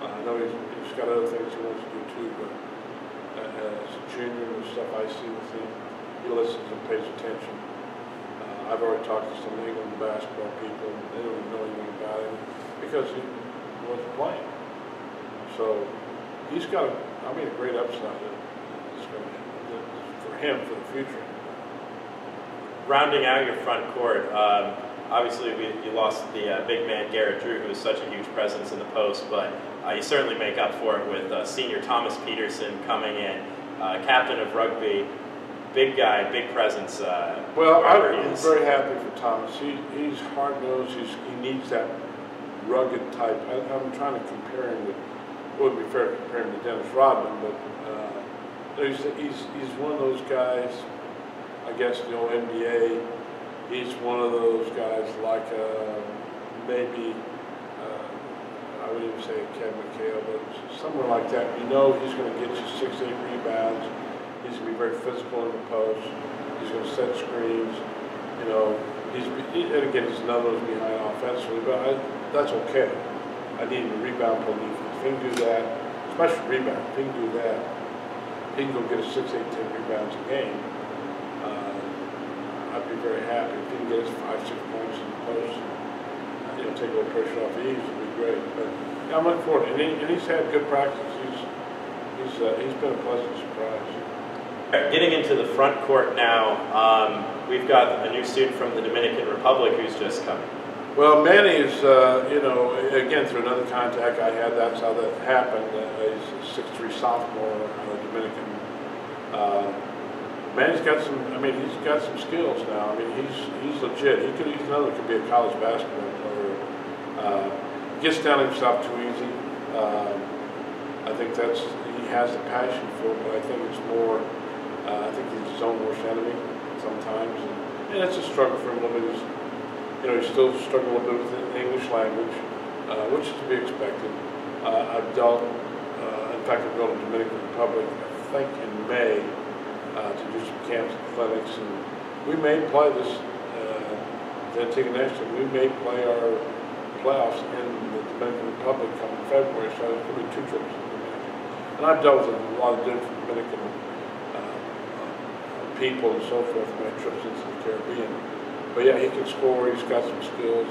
I know he's got other things he wants to do too, but as a junior and the stuff I see with him, he listens and pays attention. I've already talked to some England basketball people, and they don't even know anything about him because he wasn't playing. So he's got a great upside for him for the future. Rounding out your front court, obviously you lost the big man Garrett Drew, who was such a huge presence in the post, but you certainly make up for it with senior Thomas Peterson coming in, captain of rugby, big guy, big presence. Well, I'm very happy for Thomas. He's hard-nosed. He needs that rugged type. I'm trying to compare him with. It wouldn't be fair to compare him to Dennis Rodman, but he's one of those guys. I guess the old NBA. He's one of those guys like maybe I wouldn't even say a Kevin McHale, but somewhere like that. He's going to get you 6, 8 rebounds. He's going to be very physical in the post. He's going to set screens. And again, he's another one behind offensively, but that's okay. I need him to rebound for defense. If he can do that, especially rebound, if he can do that, he can go get a 6, 8, 10 rebounds a game. I'd be very happy. If he can get his 5, 6 points in the post, take a little pressure off Eves, would be great. But I'm looking forward to it. And he's had good practice. He's been a pleasant surprise. Getting into the front court now, we've got a new student from the Dominican Republic who's just coming. Well, Manny is, again, through another contact I had, that's how that happened. He's a 6'3" sophomore, Dominican. Manny's got he's got some skills now. He's legit. He's another could be a college basketball player. Gets down himself too easy. I think he has the passion for it, but I think it's more, I think he's his own worst enemy sometimes. And it's a struggle for him a little bit. He's still struggling a little bit with the English language, which is to be expected. I've dealt, in fact, I'm going to the Dominican Republic, I think in May, to do some camps and clinics. And we may play this, the Antigua National, we may play our playoffs in the Dominican Republic coming February, so there's going to be 2 trips to the Dominican. And I've dealt with a lot of different Dominican people and so forth, made trips into the Caribbean. But yeah, he can score. He's got some skills.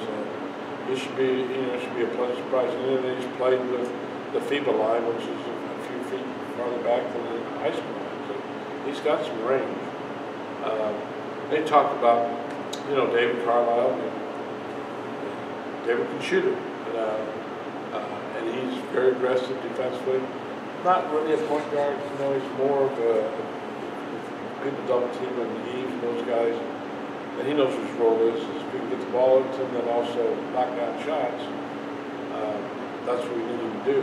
He should be, should be a pleasant surprise. And then he's played with the FIBA line, which is a few feet farther back than the high school line. So he's got some range. They talk about, David Carlisle. David can shoot it, and he's very aggressive defensively. Not really a point guard. He's more of a people double team and Eve and those guys. And he knows what his role is. If he can get the ball into him and also knock down shots, that's what we need him to do.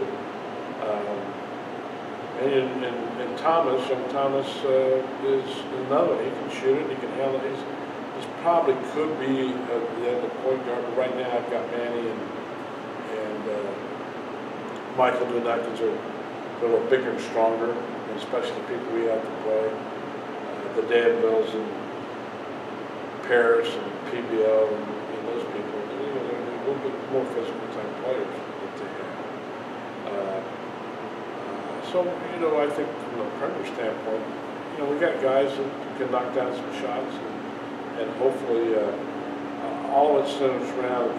And Thomas, is another. He can shoot it. He can handle it. He's probably could be the point guard. But right now, I've got Manny and Michael doing that because they're a little bigger and stronger, and especially the people we have to play. The Danvilles and Paris and PBL and those people, they're a little bit more physical type players that they have. So, I think from a Premier standpoint, we got guys that can knock down some shots, and hopefully all it centers around,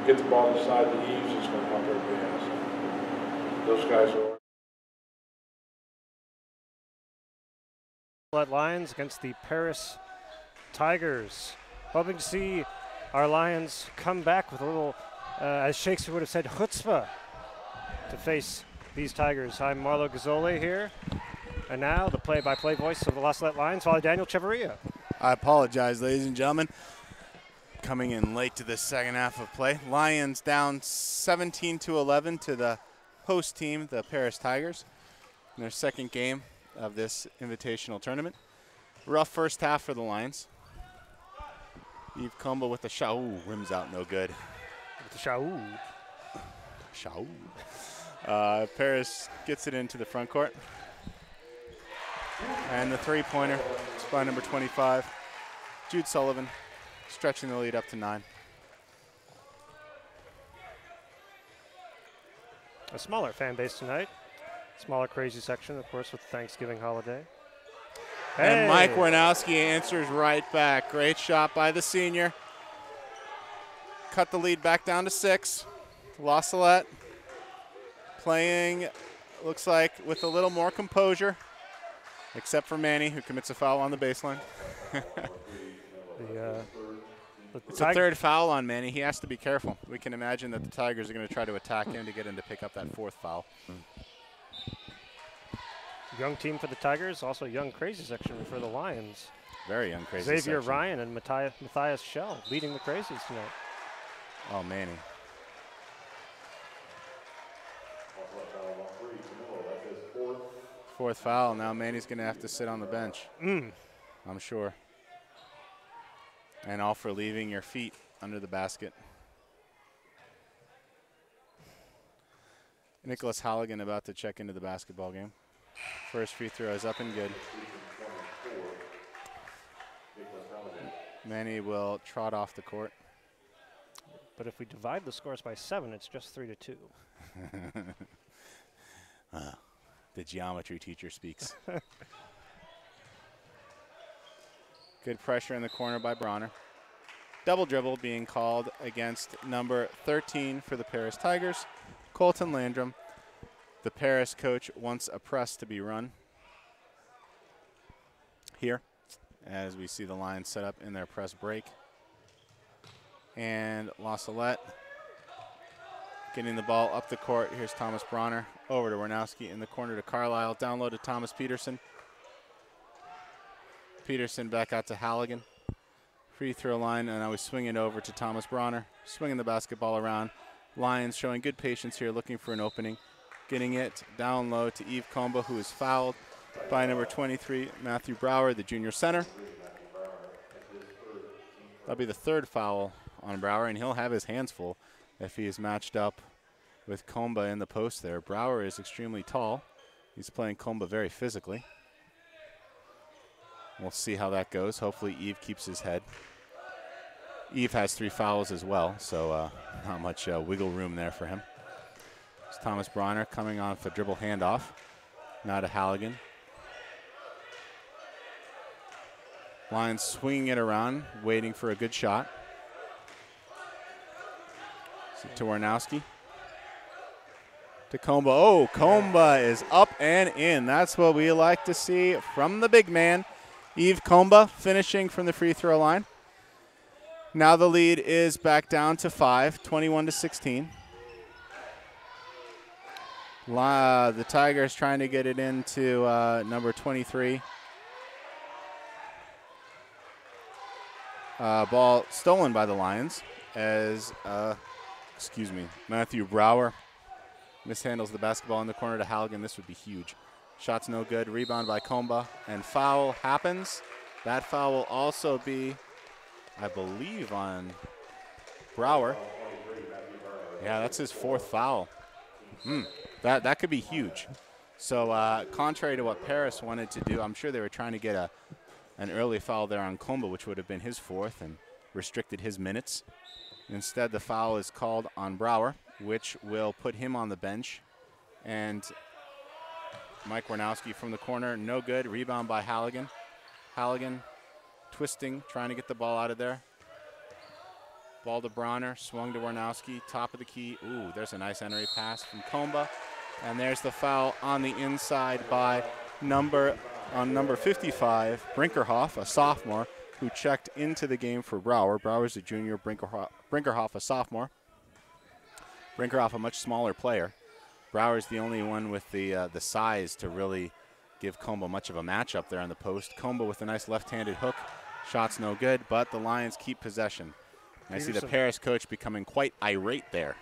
get the ball inside the eaves is going to help everybody else. Those guys are. Lions against the Paris Tigers. Hoping to see our Lions come back with a little, as Shakespeare would have said, chutzpah to face these Tigers. I'm Marlo Gazzoli here. And now the play-by-play voice of the La Salette Lions, Father Daniel Chavarria. I apologize, ladies and gentlemen. Coming in late to the second half of play. Lions down 17-11 to the host team, the Paris Tigers, in their second game of this invitational tournament. Rough first half for the Lions. Yves Comba with the shot. Ooh, rims out no good. With the shao. Paris gets it into the front court. And the three-pointer is by number 25, Jude Sullivan, stretching the lead up to 9. A smaller fan base tonight. Smaller crazy section, of course, with the Thanksgiving holiday. And Mike Warnowski answers right back. Great shot by the senior. Cut the lead back down to 6. La Salette playing, looks like, with a little more composure, except for Manny, who commits a foul on the baseline. It's a third foul on Manny. He has to be careful. We can imagine that the Tigers are going to try to attack him to get him to pick up that 4th foul. Young team for the Tigers, also young crazy section for the Lions. Very young crazy Xavier section. Ryan and Matthias Schell leading the crazies tonight. Oh, Manny. Fourth foul. Now Manny's going to have to sit on the bench. I'm sure. And all for leaving your feet under the basket. Nicholas Halligan about to check into the basketball game. First free throw is up and good. Manny will trot off the court. But if we divide the scores by 7, it's just 3-2. The geometry teacher speaks. Good pressure in the corner by Bronner. Double dribble being called against number 13 for the Paris Tigers, Colton Landrum. The Paris coach wants a press to be run here as we see the Lions set up in their press break. And La Salette getting the ball up the court. Here's Thomas Bronner over to Warnowski in the corner to Carlisle. Down low to Thomas Peterson. Peterson back out to Halligan. Free throw line, and now we swing it over to Thomas Bronner. Swinging the basketball around. Lions showing good patience here, looking for an opening. Getting it down low to Yves Comba, who is fouled by number 23, Matthew Brower, the junior center. That'll be the 3rd foul on Brower, and he'll have his hands full if he is matched up with Comba in the post there. Brower is extremely tall. He's playing Comba very physically. We'll see how that goes. Hopefully Yves keeps his head. Yves has 3 fouls as well, so Not much wiggle room there for him. It's Thomas Bronner coming off a dribble handoff. Now to Halligan. Lions swinging it around, waiting for a good shot. To Warnowski. To Comba. Oh, Comba is up and in. That's what we like to see from the big man. Yves Comba finishing from the free throw line. Now the lead is back down to 5, 21-16. The Tigers trying to get it into number 23. Ball stolen by the Lions as, Matthew Brower mishandles the basketball in the corner to Halligan. This would be huge. Shot's no good. Rebound by Comba. And foul happens. That foul will also be, I believe, on Brower. Yeah, that's his 4th foul. That could be huge. So contrary to what Paris wanted to do, I'm sure they were trying to get an early foul there on Comba, which would have been his 4th and restricted his minutes. Instead, the foul is called on Brower, which will put him on the bench. And Mike Warnowski from the corner, no good. Rebound by Halligan. Halligan twisting, trying to get the ball out of there. Ball to Bronner, swung to Warnowski, top of the key. Ooh, there's a nice entry pass from Comba. And there's the foul on the inside by number 55, Brinkerhoff, a sophomore, who checked into the game for Brower. Brower's a junior, Brinkerhoff a sophomore. Brinkerhoff a much smaller player. Brower's the only one with the size to really give Comba much of a matchup there on the post. Comba with a nice left-handed hook. Shot's no good, but the Lions keep possession. And I see the Paris coach becoming quite irate there.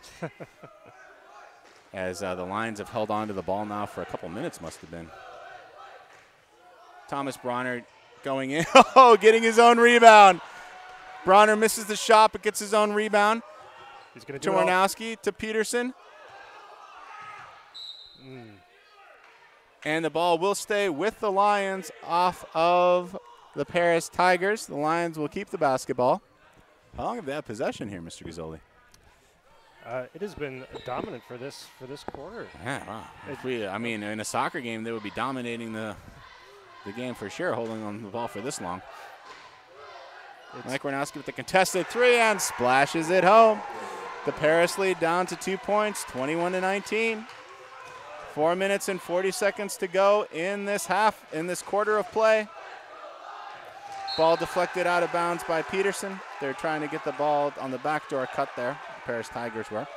As the Lions have held on to the ball now for a couple minutes, must have been. Thomas Bronner going in, getting his own rebound. Bronner misses the shot, but gets his own rebound. He's going to Warnowski, to Peterson. And the ball will stay with the Lions off of the Paris Tigers. The Lions will keep the basketball. How long have they had possession here, Mr. Gazzoli? It has been dominant for this quarter. Yeah, wow. In a soccer game, they would be dominating the game for sure, holding on the ball for this long. Mike Warnowski with the contested 3 and splashes it home. The Paris lead down to 2 points, 21-19. 4 minutes and 40 seconds to go in this quarter of play. Ball deflected out of bounds by Peterson. They're trying to get the ball on the backdoor cut there. The Paris Tigers were.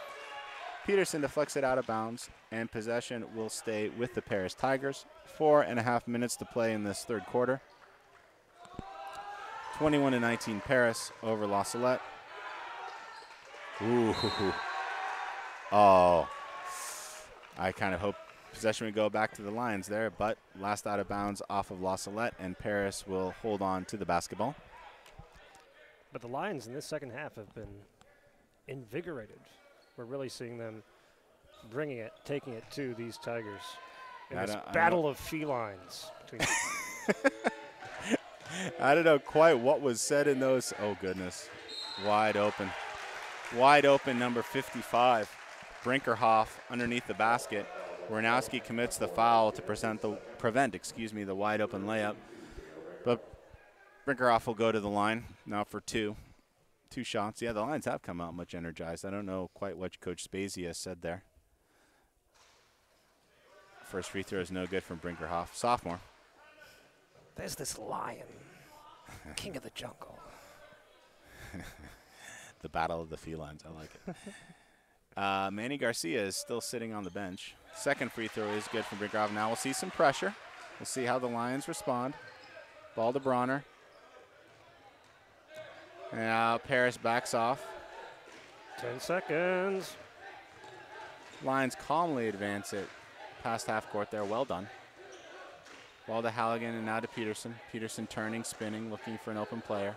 Peterson deflects it out of bounds, and possession will stay with the Paris Tigers. 4.5 minutes to play in this third quarter. 21-19 Paris over La Salette. Ooh. Oh. I kind of hope possession would go back to the Lions there, but last out of bounds off of La Salette, and Paris will hold on to the basketball. But the Lions in this second half have been invigorated. We're really seeing them taking it to these Tigers in this battle of felines between I don't know quite what was said in those. Oh, goodness. Wide open. Wide open, number 55. Brinkerhoff underneath the basket. Warnowski commits the foul to prevent the wide open layup. But Brinkerhoff will go to the line now for 2 shots. Yeah, the Lions have come out much energized. I don't know quite what Coach Spezia said there. First free throw is no good from Brinkerhoff. Sophomore. There's this lion, king of the jungle. The battle of the felines. I like it. Manny Garcia is still sitting on the bench. Second free throw is good from Brinkerhoff. Now we'll see some pressure. We'll see how the Lions respond. Ball to Bronner. Now Paris backs off. 10 seconds. Lions calmly advance it past half court there. Well done. Ball to Halligan and now to Peterson. Peterson turning, spinning, looking for an open player.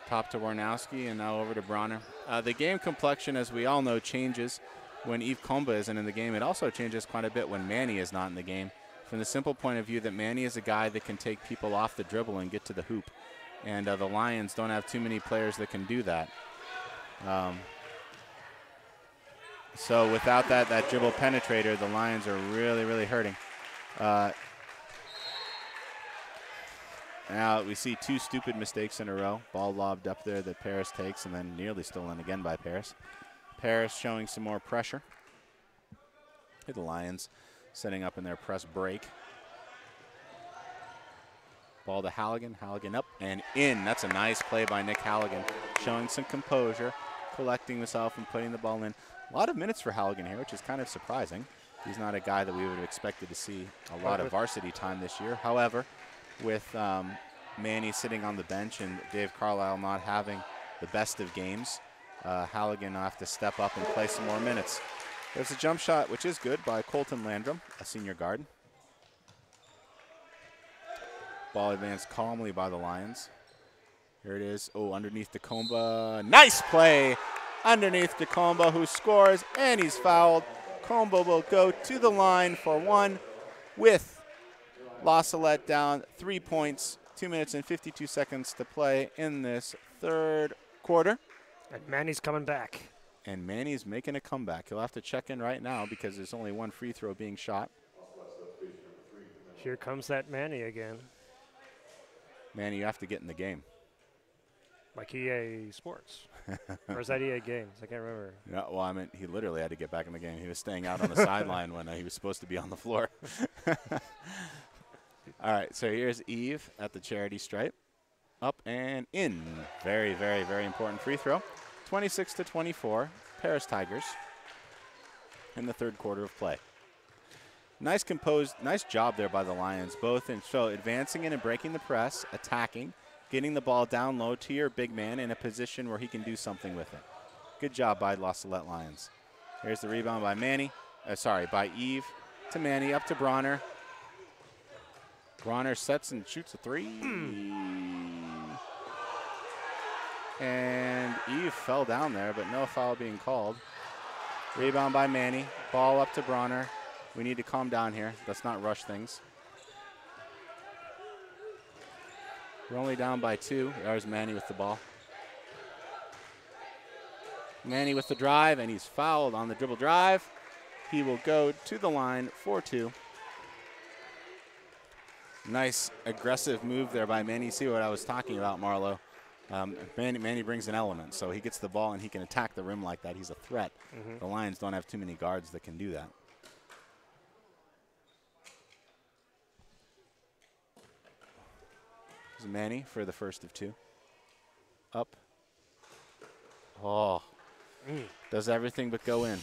Top to Warnowski and now over to Bronner. The game complexion, as we all know, changes when Yves Comba isn't in the game. It also changes quite a bit when Manny is not in the game. From the simple point of view that Manny is a guy that can take people off the dribble and get to the hoop. And the Lions don't have too many players that can do that. So without that dribble penetrator, the Lions are really, really hurting. Now we see 2 stupid mistakes in a row. Ball lobbed up there that Paris takes, and then nearly stolen again by Paris. Paris showing some more pressure. Here the Lions setting up in their press break. Ball to Halligan. Halligan up and in. That's a nice play by Nick Halligan, showing some composure, collecting himself and putting the ball in. A lot of minutes for Halligan here, which is kind of surprising. He's not a guy that we would have expected to see a lot of varsity time this year. However, with Manny sitting on the bench and Dave Carlisle not having the best of games, Halligan will have to step up and play some more minutes. There's a jump shot, which is good, by Colton Landrum, a senior guard. Ball advanced calmly by the Lions. Here it is. Oh, underneath Decomba. Nice play underneath Decomba, who scores, and he's fouled. Comba will go to the line for 1 with La Salette down 3 points, 2 minutes and 52 seconds to play in this third quarter. And Manny's coming back. And Manny's making a comeback. He'll have to check in right now because there's only 1 free throw being shot. Here comes that Manny again. Manny, you have to get in the game. Like EA Sports. Or is that EA Games? I can't remember. No, well, I mean, he literally had to get back in the game. He was staying out on the sideline when he was supposed to be on the floor. All right, so here's Eve at the charity stripe. Up and in. Very, very, very important free throw. 26-24, Paris Tigers in the third quarter of play. Nice job there by the Lions, both in advancing in and breaking the press, attacking, getting the ball down low to your big man in a position where he can do something with it. Good job by La Salette Lions. Here's the rebound by by Eve to Manny, up to Bronner. Bronner sets and shoots a 3. And Eve fell down there, but no foul being called. Rebound by Manny. Ball up to Bronner. We need to calm down here. Let's not rush things. We're only down by 2. There's Manny with the ball. Manny with the drive, and he's fouled on the dribble drive. He will go to the line for 2. Nice aggressive move there by Manny. See what I was talking about, Marlo. Manny brings an element, so he gets the ball and he can attack the rim like that. He's a threat. The Lions don't have too many guards that can do that. Here's Manny for the first of 2. Up. Oh. Does everything but go in.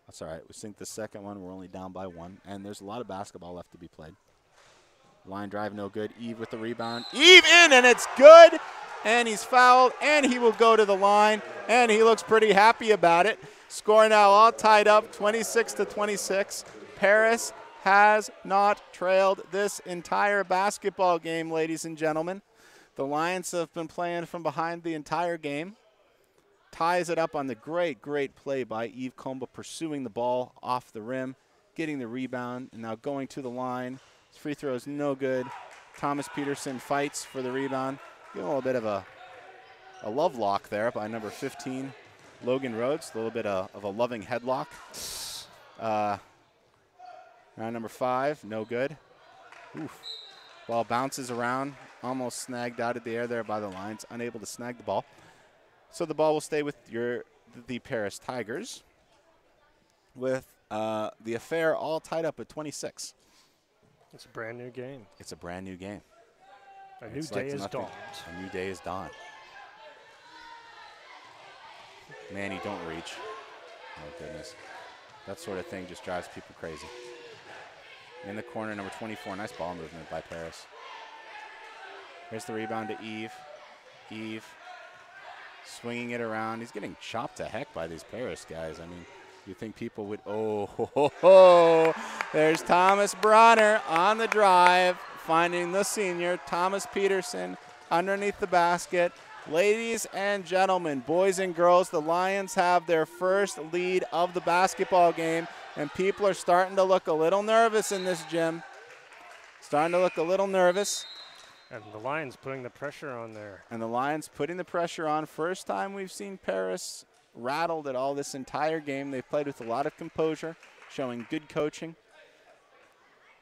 That's all right. We sink the second one. We're only down by 1. And there's a lot of basketball left to be played. Line drive, no good. Eve with the rebound. Eve in, and it's good. And he's fouled, and he will go to the line. And he looks pretty happy about it. Score now all tied up, 26-26. Paris has not trailed this entire basketball game, ladies and gentlemen. The Lions have been playing from behind the entire game. Ties it up on the great play by Eve Comba, pursuing the ball off the rim, getting the rebound, and now going to the line. His free throw is no good. Thomas Peterson fights for the rebound. Getting a little bit of a love lock there by number 15, Logan Rhodes. A little bit of a loving headlock. Round number 5, no good. Oof. Ball bounces around, almost snagged out of the air there by the Lions, unable to snag the ball. So the ball will stay with the Paris Tigers, with the affair all tied up at 26. It's a brand new game. It's a brand new game. A new day is dawned. A new day is dawned. Manny, don't reach. Oh, goodness. That sort of thing just drives people crazy. In the corner, number 24. Nice ball movement by Paris. Here's the rebound to Eve. Eve swinging it around. He's getting chopped to heck by these Paris guys. I mean, you think people would, there's Thomas Bronner on the drive, finding the senior, Thomas Peterson, underneath the basket. Ladies and gentlemen, boys and girls, the Lions have their first lead of the basketball game, and people are starting to look a little nervous in this gym. Starting to look a little nervous. And the Lions putting the pressure on there. And the Lions putting the pressure on. First time we've seen Paris rattled at all this entire game. They've played with a lot of composure, showing good coaching.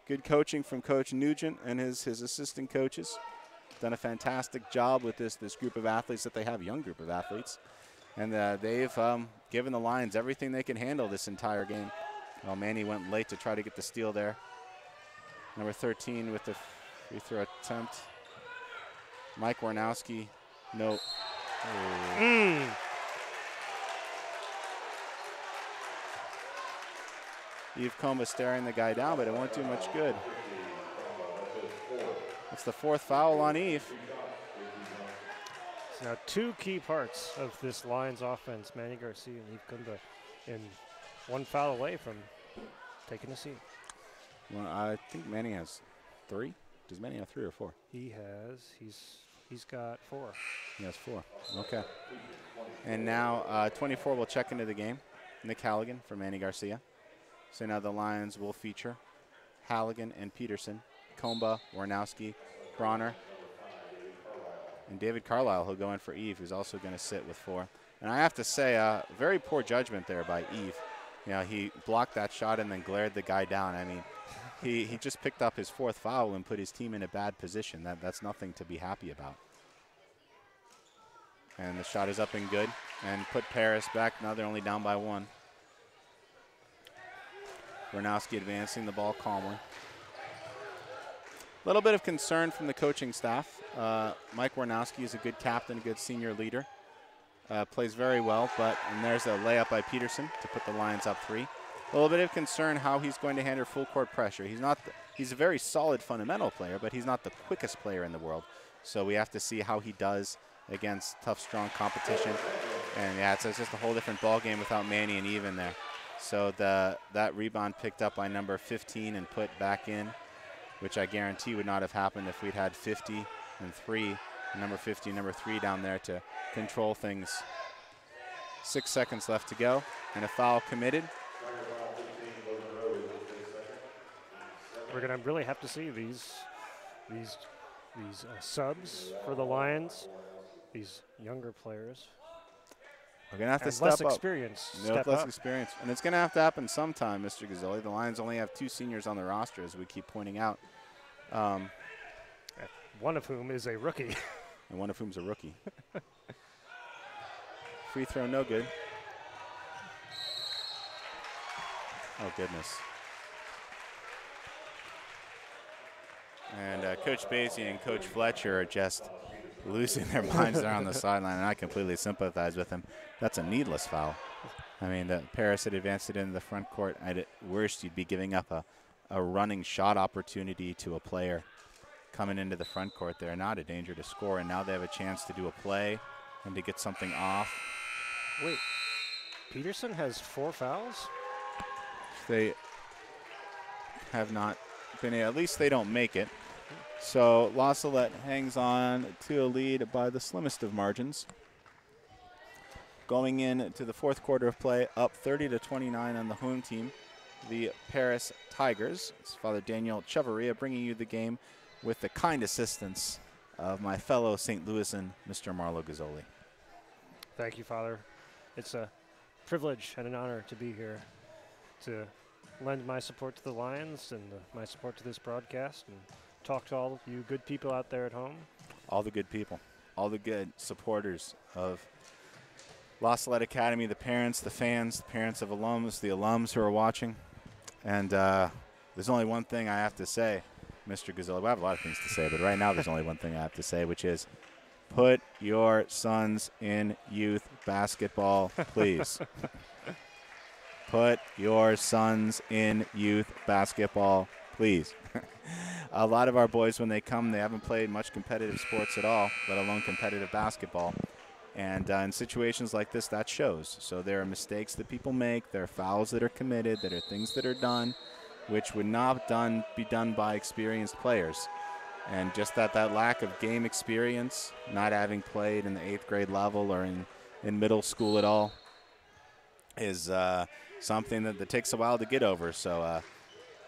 Good coaching from Coach Nugent and his assistant coaches. Done a fantastic job with this group of athletes that they have, young group of athletes. And they've given the Lions everything they can handle this entire game. Well, Manny went late to try to get the steal there. Number 13 with the free throw attempt. Mike Warnowski, no. Yves Comba staring the guy down, but it won't do much good. That's the fourth foul on Yves. So now two key parts of this Lions offense, Manny Garcia and Yves Comba, and one foul away from taking a seat. Well, I think Manny has 3. Does Manny have 3 or 4? He's got 4. He has 4. Okay. And now 24 will check into the game. Nick Halligan for Manny Garcia. So now the Lions will feature Halligan and Peterson, Comba, Warnowski, Bronner, and David Carlisle, who'll go in for Yves, who's also going to sit with 4. And I have to say, very poor judgment there by Yves. You know, he blocked that shot and then glared the guy down. I mean, he just picked up his 4th foul and put his team in a bad position. That's nothing to be happy about. And the shot is up and good, and put Paris back. Now they're only down by 1. Warnowski advancing the ball calmly. A little bit of concern from the coaching staff. Mike Warnowski is a good captain, a good senior leader. Plays very well, and there's a layup by Peterson to put the Lions up 3. A little bit of concern how he's going to handle full court pressure. He's a very solid fundamental player, but he's not the quickest player in the world. So we have to see how he does against tough, strong competition. And yeah, it's just a whole different ball game without Manny and Yves in there. So that rebound picked up by number 15 and put back in, which I guarantee would not have happened if we'd had 50 and 3, number 50, number 3 down there to control things. 6 seconds left to go, and a foul committed. We're going to really have to see these subs for the Lions, these younger players. We're going to have to step less up. Experience. Less experience. And it's going to have to happen sometime, Mr. Gazzoli. The Lions only have 2 seniors on the roster, as we keep pointing out. One of whom is a rookie. And one of whom's a rookie. Free throw, no good. Oh, goodness. And Coach Basie and Coach Fletcher are just losing their minds there on the sideline, and I completely sympathize with them. That's a needless foul. I mean, Paris had advanced it into the front court. At worst, you'd be giving up a running shot opportunity to a player coming into the front court there. Not a danger to score, and now they have a chance to do a play and to get something off. Wait, Peterson has 4 fouls? They have not been, at least they don't make it. So La Salette hangs on to a lead by the slimmest of margins. Going into the 4th quarter of play, up 30-29 on the home team, the Paris Tigers. It's Father Daniel Chavarria bringing you the game with the kind assistance of my fellow St. Louisan, Mr. Marlo Gazzoli. Thank you, Father. It's a privilege and an honor to be here to lend my support to the Lions and my support to this broadcast and talk to all of you good people out there at home. All the good people, all the good supporters of La Salette Academy, the parents, the fans, the parents of alums, the alums who are watching. And there's only one thing I have to say, Mr. Gazzoli. Well, I have a lot of things to say, but right now there's only one thing I have to say, which is put your sons in youth basketball, please. Put your sons in youth basketball, please. A lot of our boys, when they come, they haven't played much competitive sports at all, let alone competitive basketball. And in situations like this, that shows. So there are mistakes that people make. There are fouls that are committed. There are things that are done which would not be done by experienced players. And just that lack of game experience, not having played in the 8th grade level or in middle school at all, is something that takes a while to get over. So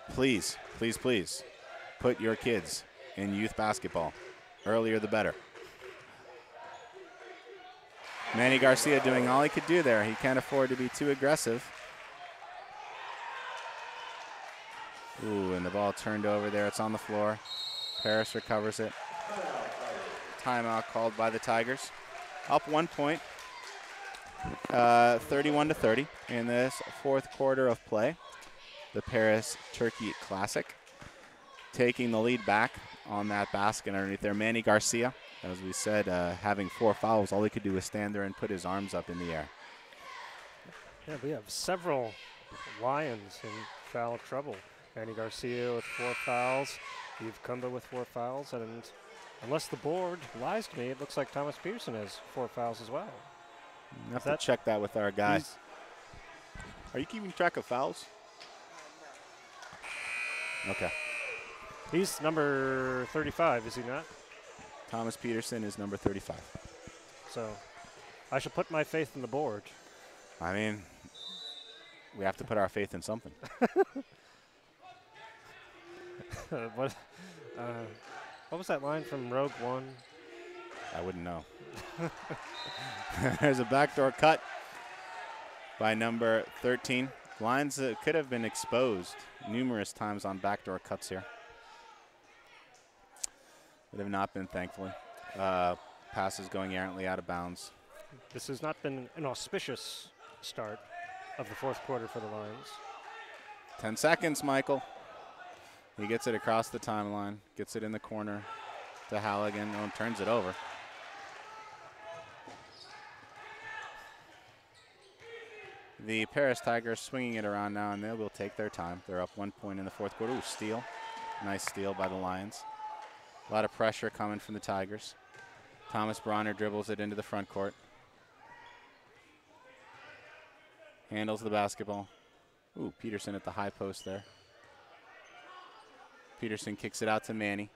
please, please, please, put your kids in youth basketball. Earlier the better. Manny Garcia doing all he could do there. He can't afford to be too aggressive. Ooh, and the ball turned over there. It's on the floor. Paris recovers it. Timeout called by the Tigers. Up 1 point, 31-30 in this fourth quarter of play. The Paris Turkey Classic taking the lead back on that basket underneath there. Manny Garcia, as we said, having 4 fouls. All he could do was stand there and put his arms up in the air. Yeah, we have several Lions in foul trouble. Manny Garcia with 4 fouls. Eve Kumba with 4 fouls. And unless the board lies to me, it looks like Thomas Peterson has 4 fouls as well. We have to check that with our guys. Are you keeping track of fouls? Okay. He's number 35, is he not? Thomas Peterson is number 35. So I should put my faith in the board. I mean, we have to put our faith in something. What was that line from Rogue One? I wouldn't know. There's a backdoor cut by number 13. Lines that could have been exposed numerous times on backdoor cuts here. But have not been, thankfully. Passes going errantly out of bounds. This has not been an auspicious start of the fourth quarter for the Lions. 10 seconds, Michael. He gets it across the timeline, gets it in the corner to Halligan, and turns it over. The Paris Tigers swinging it around now, and they will take their time. They're up 1 point in the fourth quarter. Ooh, steal. Nice steal by the Lions. A lot of pressure coming from the Tigers. Thomas Bronner dribbles it into the front court. Handles the basketball. Ooh, Peterson at the high post there. Peterson kicks it out to Manny.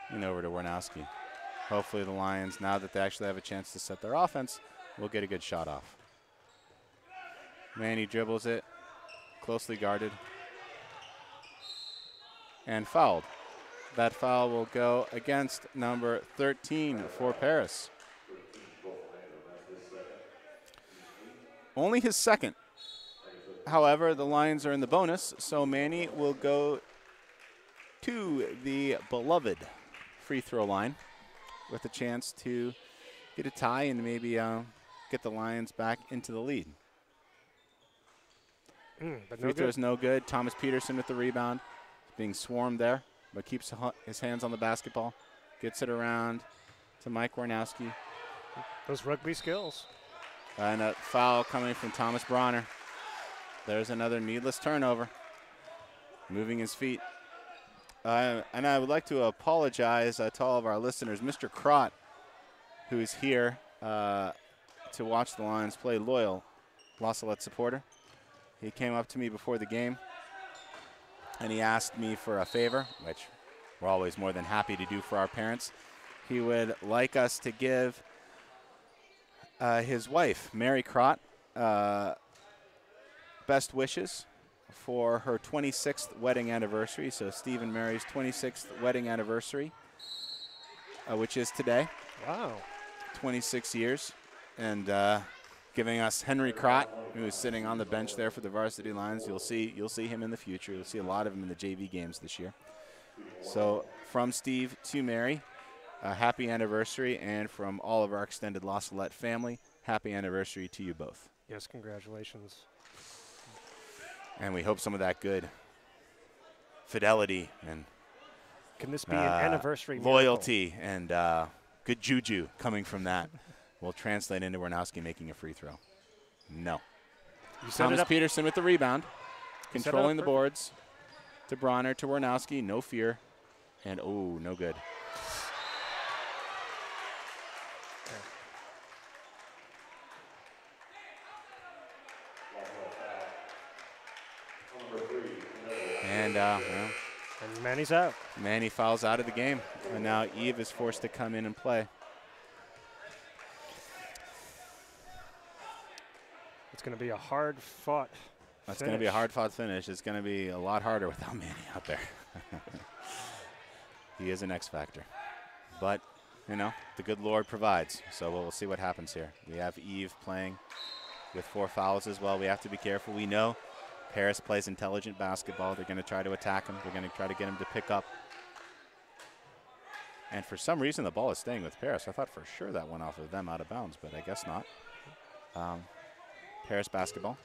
And over to Warnowski. Hopefully the Lions, now that they actually have a chance to set their offense, will get a good shot off. Manny dribbles it, closely guarded, and fouled. That foul will go against number 13 for Paris. Only his second. However, the Lions are in the bonus, so Manny will go to the beloved free throw line with a chance to get a tie and maybe get the Lions back into the lead. Free throw is no good. Thomas Peterson with the rebound. Being swarmed there, but keeps his hands on the basketball. Gets it around to Mike Warnowski. Those rugby skills. And a foul coming from Thomas Bronner. There's another needless turnover. Moving his feet. And I would like to apologize to all of our listeners. Mr. Crott, who is here to watch the Lions play, loyal La Salette supporter. He came up to me before the game, and he asked me for a favor, which we're always more than happy to do for our parents. He would like us to give his wife, Mary Crott, best wishes for her 26th wedding anniversary. So Steve and Mary's 26th wedding anniversary, which is today. Wow. 26 years. And giving us Henry Crott, who is sitting on the bench there for the Varsity Lions. You'll see him in the future. You'll see a lot of him in the JV games this year. So from Steve to Mary, happy anniversary, and from all of our extended La Salette family, happy anniversary to you both. Yes, congratulations. And we hope some of that good fidelity and can this be an anniversary loyalty miracle? And good juju coming from that will translate into Warnowski making a free throw. No. Thomas Peterson with the rebound, controlling the boards to Bronner, to Warnowski, no fear, and oh, no good. And Manny's out. Manny fouls out of the game, and now Eve is forced to come in and play. It's going to be a hard-fought That's going to be a hard-fought finish. It's going to be a lot harder without Manny out there. He is an X factor. But, you know, the good Lord provides. So we'll see what happens here. We have Eve playing with 4 fouls as well. We have to be careful. We know Paris plays intelligent basketball. They're going to try to attack him. They're going to try to get him to pick up. And for some reason, the ball is staying with Paris. I thought for sure that went off of them out of bounds, but I guess not. Paris basketball.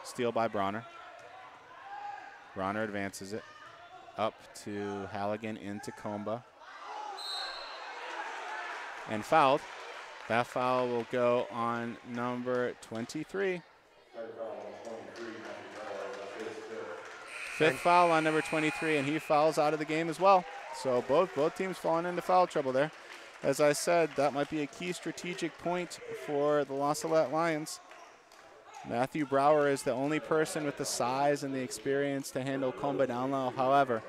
Steal by Bronner. Bronner advances it up to Halligan into Comba. And fouled. That foul will go on number 23. Fifth foul on number 23, and he fouls out of the game as well. So both teams falling into foul trouble there. As I said, that might be a key strategic point for the La Salette Lions. Matthew Brower is the only person with the size and the experience to handle Comba down low. However,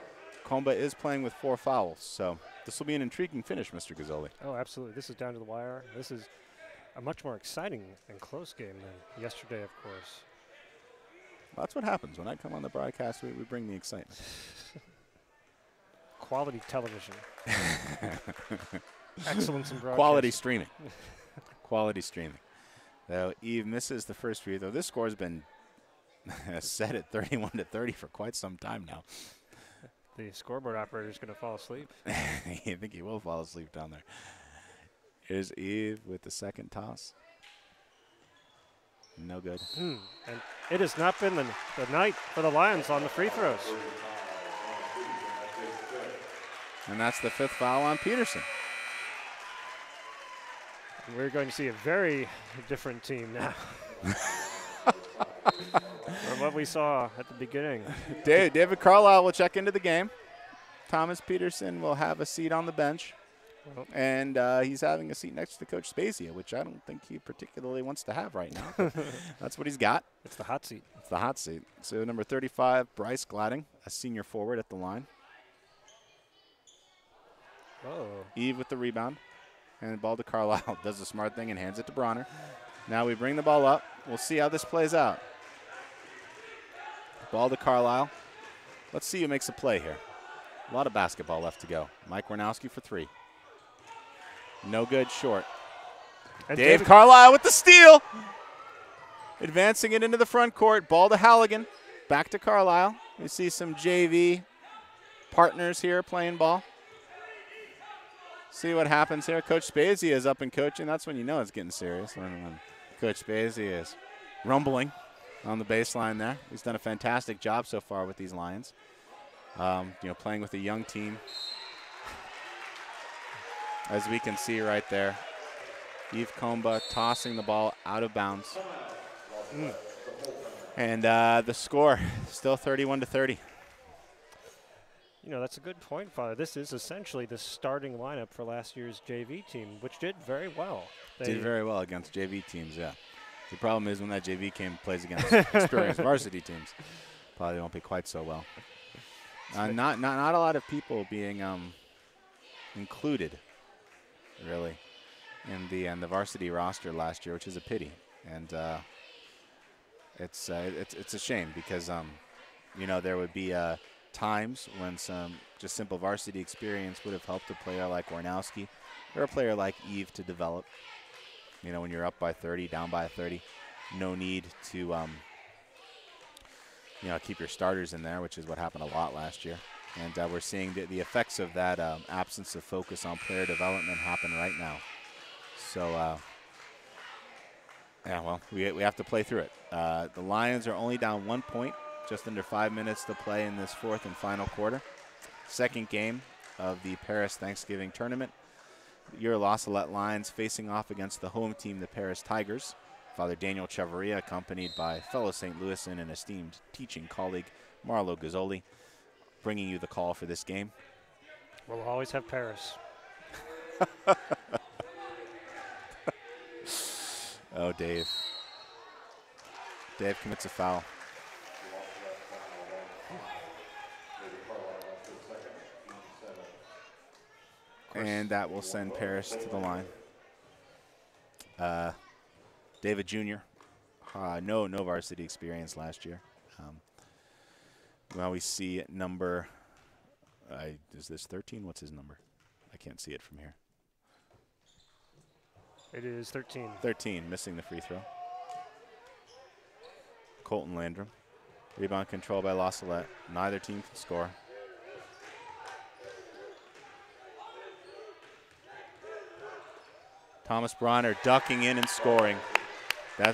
Comba is playing with 4 fouls, so this will be an intriguing finish, Mr. Gazzoli. Oh, absolutely. This is down to the wire. This is a much more exciting and close game than yesterday, of course. Well, that's what happens. When I come on the broadcast, we bring the excitement. Quality television. Excellence in broadcast. Quality streaming. Quality streaming. Though Eve misses the first free throw. This score has been set at 31-30 for quite some time now. The scoreboard operator is going to fall asleep. I think he will fall asleep down there. Here's Eve with the second toss. No good. And it has not been the night for the Lions on the free throws. And that's the 5th foul on Peterson. And we're going to see a very different team now from what we saw at the beginning. David Carlisle will check into the game. Thomas Peterson will have a seat on the bench. And he's having a seat next to Coach Spezia, which I don't think he particularly wants to have right now. That's what he's got. It's the hot seat. It's the hot seat. So number 35, Bryce Gladding, a senior forward at the line. Oh. Eve with the rebound. And the ball to Carlisle. Does the smart thing and hands it to Bronner. Now we bring the ball up. We'll see how this plays out. Ball to Carlisle. Let's see who makes a play here. A lot of basketball left to go. Mike Warnowski for 3. No good, short. And Dave Carlisle with the steal. Advancing it into the front court. Ball to Halligan. Back to Carlisle. We see some JV partners here playing ball. See what happens here. Coach Spezia is up and coaching. That's when you know it's getting serious. When Coach Spezia is rumbling on the baseline there. He's done a fantastic job so far with these Lions. Playing with a young team. As we can see right there, Eve Comba tossing the ball out of bounds. And the score still 31-30. You know, that's a good point, Father. This is essentially the starting lineup for last year's JV team, which did very well. They did very well against JV teams, yeah. The problem is when that JV team plays against experienced varsity teams, probably won't be quite so well. Not a lot of people being included, really, in the varsity roster last year, which is a pity, and it's a shame because there would be times when some just simple varsity experience would have helped a player like Warnowski or a player like Eve to develop. You know, when you're up by 30, down by 30, no need to keep your starters in there, which is what happened a lot last year. And we're seeing the effects of that absence of focus on player development happen right now. So, we have to play through it. The Lions are only down 1 point, just under 5 minutes to play in this 4th and final quarter. Second game of the Paris Thanksgiving tournament. Your La Salette Lions facing off against the home team, the Paris Tigers. Father Daniel Chavarria, accompanied by fellow St. Louisan and esteemed teaching colleague Marlo Gazzoli, bringing you the call for this game. We'll always have Paris. Oh, Dave. Dave commits a foul. And that will send Paris to the line. David Jr., no varsity experience last year. Well, we see number Is this 13? What's his number? I can't see it from here. It is 13. 13, missing the free throw. Colton Landrum. Rebound control by Salette. Neither team can score. Thomas Bronner ducking in and scoring.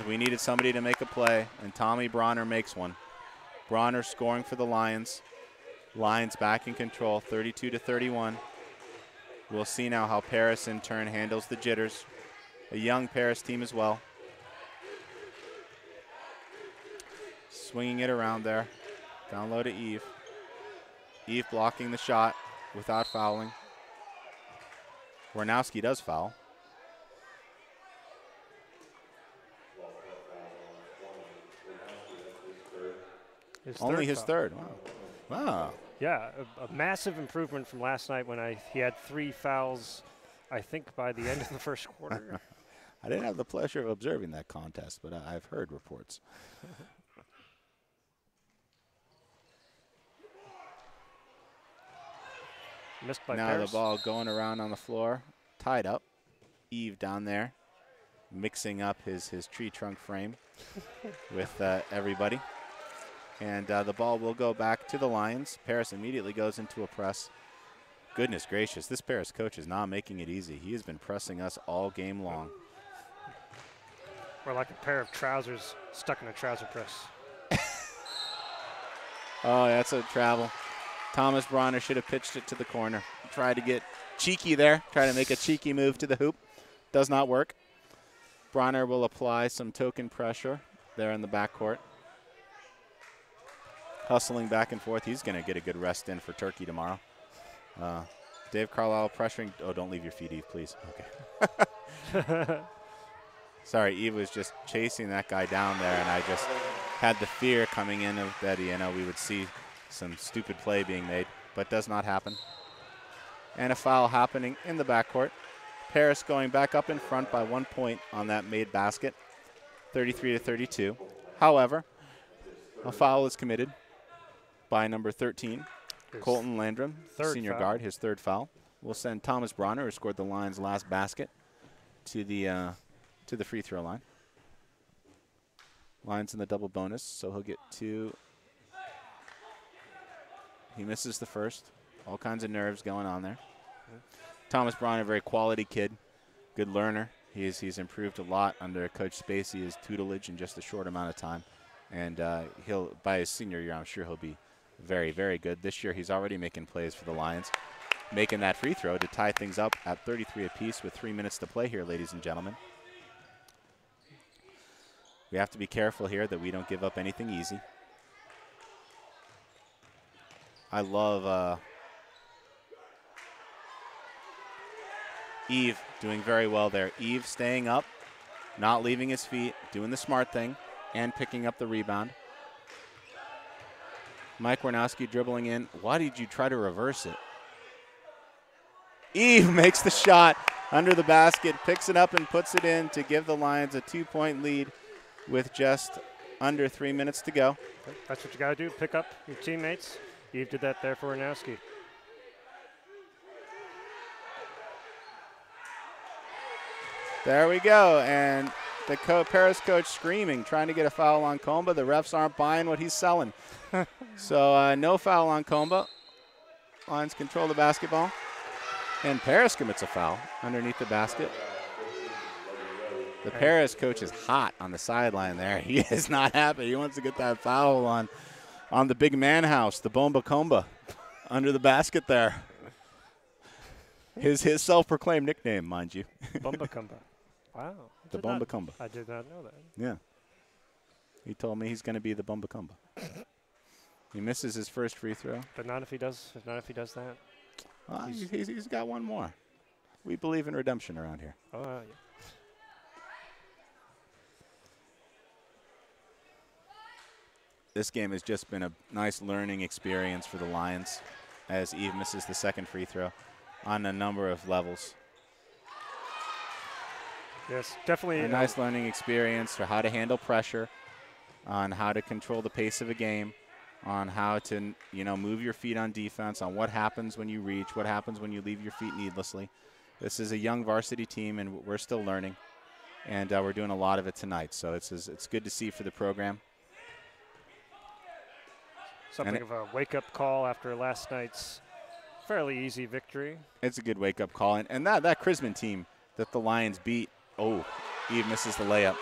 We needed somebody to make a play, and Tommy Bronner makes one. Bronner scoring for the Lions. Lions back in control, 32-31. We'll see now how Paris in turn handles the jitters. A young Paris team as well. Swinging it around there. Down low to Eve. Eve blocking the shot without fouling. Warnowski does foul. Only his third. Wow. Wow. Yeah, a massive improvement from last night when he had 3 fouls, I think, by the end of the first quarter. I didn't have the pleasure of observing that contest, but I've heard reports. Missed by now Paris. The ball going around on the floor, tied up. Eve down there, mixing up his tree trunk frame with everybody. And the ball will go back to the Lions. Paris immediately goes into a press. Goodness gracious, this Paris coach is not making it easy. He has been pressing us all game long. We're like a pair of trousers stuck in a trouser press. Oh, that's a travel. Thomas Bronner should have pitched it to the corner. Tried to get cheeky there, try to make a cheeky move to the hoop. Does not work. Bronner will apply some token pressure there in the backcourt. Hustling back and forth. He's going to get a good rest in for Turkey tomorrow. Dave Carlisle pressuring. Oh, don't leave your feet, Eve, please. Okay. Sorry, Eve was just chasing that guy down there, and I just had the fear coming in of that, we would see some stupid play being made, but does not happen. And a foul happening in the backcourt. Paris going back up in front by 1 point on that made basket, 33-32. However, a foul is committed by number 13, Colton Landrum, senior guard, his third foul. Will send Thomas Bronner, who scored the Lions' last basket, to the free throw line. Lions in the double bonus, so he'll get 2. He misses the first. All kinds of nerves going on there. Thomas Bronner, very quality kid, good learner. He's improved a lot under Coach Spacey's tutelage in just a short amount of time. And he'll, by his senior year, I'm sure he'll be very, very good. This year, he's already making plays for the Lions, making that free throw to tie things up at 33 apiece with 3 minutes to play here, ladies and gentlemen. We have to be careful here that we don't give up anything easy. I love Eve doing very well there. Eve staying up, not leaving his feet, doing the smart thing, and picking up the rebound. Mike Warnowski dribbling in. Why did you try to reverse it? Eve makes the shot under the basket, picks it up and puts it in to give the Lions a 2-point lead with just under 3 minutes to go. That's what you got to do, pick up your teammates. Eve did that there for Warnowski. There we go, and the Paris coach screaming, trying to get a foul on Comba. The refs aren't buying what he's selling. So no foul on Comba. Lions control the basketball. And Paris commits a foul underneath the basket. The Paris coach is hot on the sideline there. He is not happy. He wants to get that foul on the big man house, the Bomba Comba, under the basket there. His self-proclaimed nickname, mind you. Bomba Comba. Wow. The Bomba Comba. I did not know that. Yeah. He told me he's going to be the Bomba Comba. He misses his first free throw. But not if he does. Not if he does that. He's got one more. We believe in redemption around here. Oh yeah. This game has just been a nice learning experience for the Lions as Eve misses the second free throw on a number of levels. Yes, definitely. A nice learning experience for how to handle pressure, on how to control the pace of a game, on how to, move your feet on defense, on what happens when you reach, what happens when you leave your feet needlessly. This is a young varsity team, and we're still learning, and we're doing a lot of it tonight. So it's good to see for the program. Something of a wake-up call after last night's fairly easy victory. It's a good wake-up call. And that Chrisman team that the Lions beat, Eve misses the layup.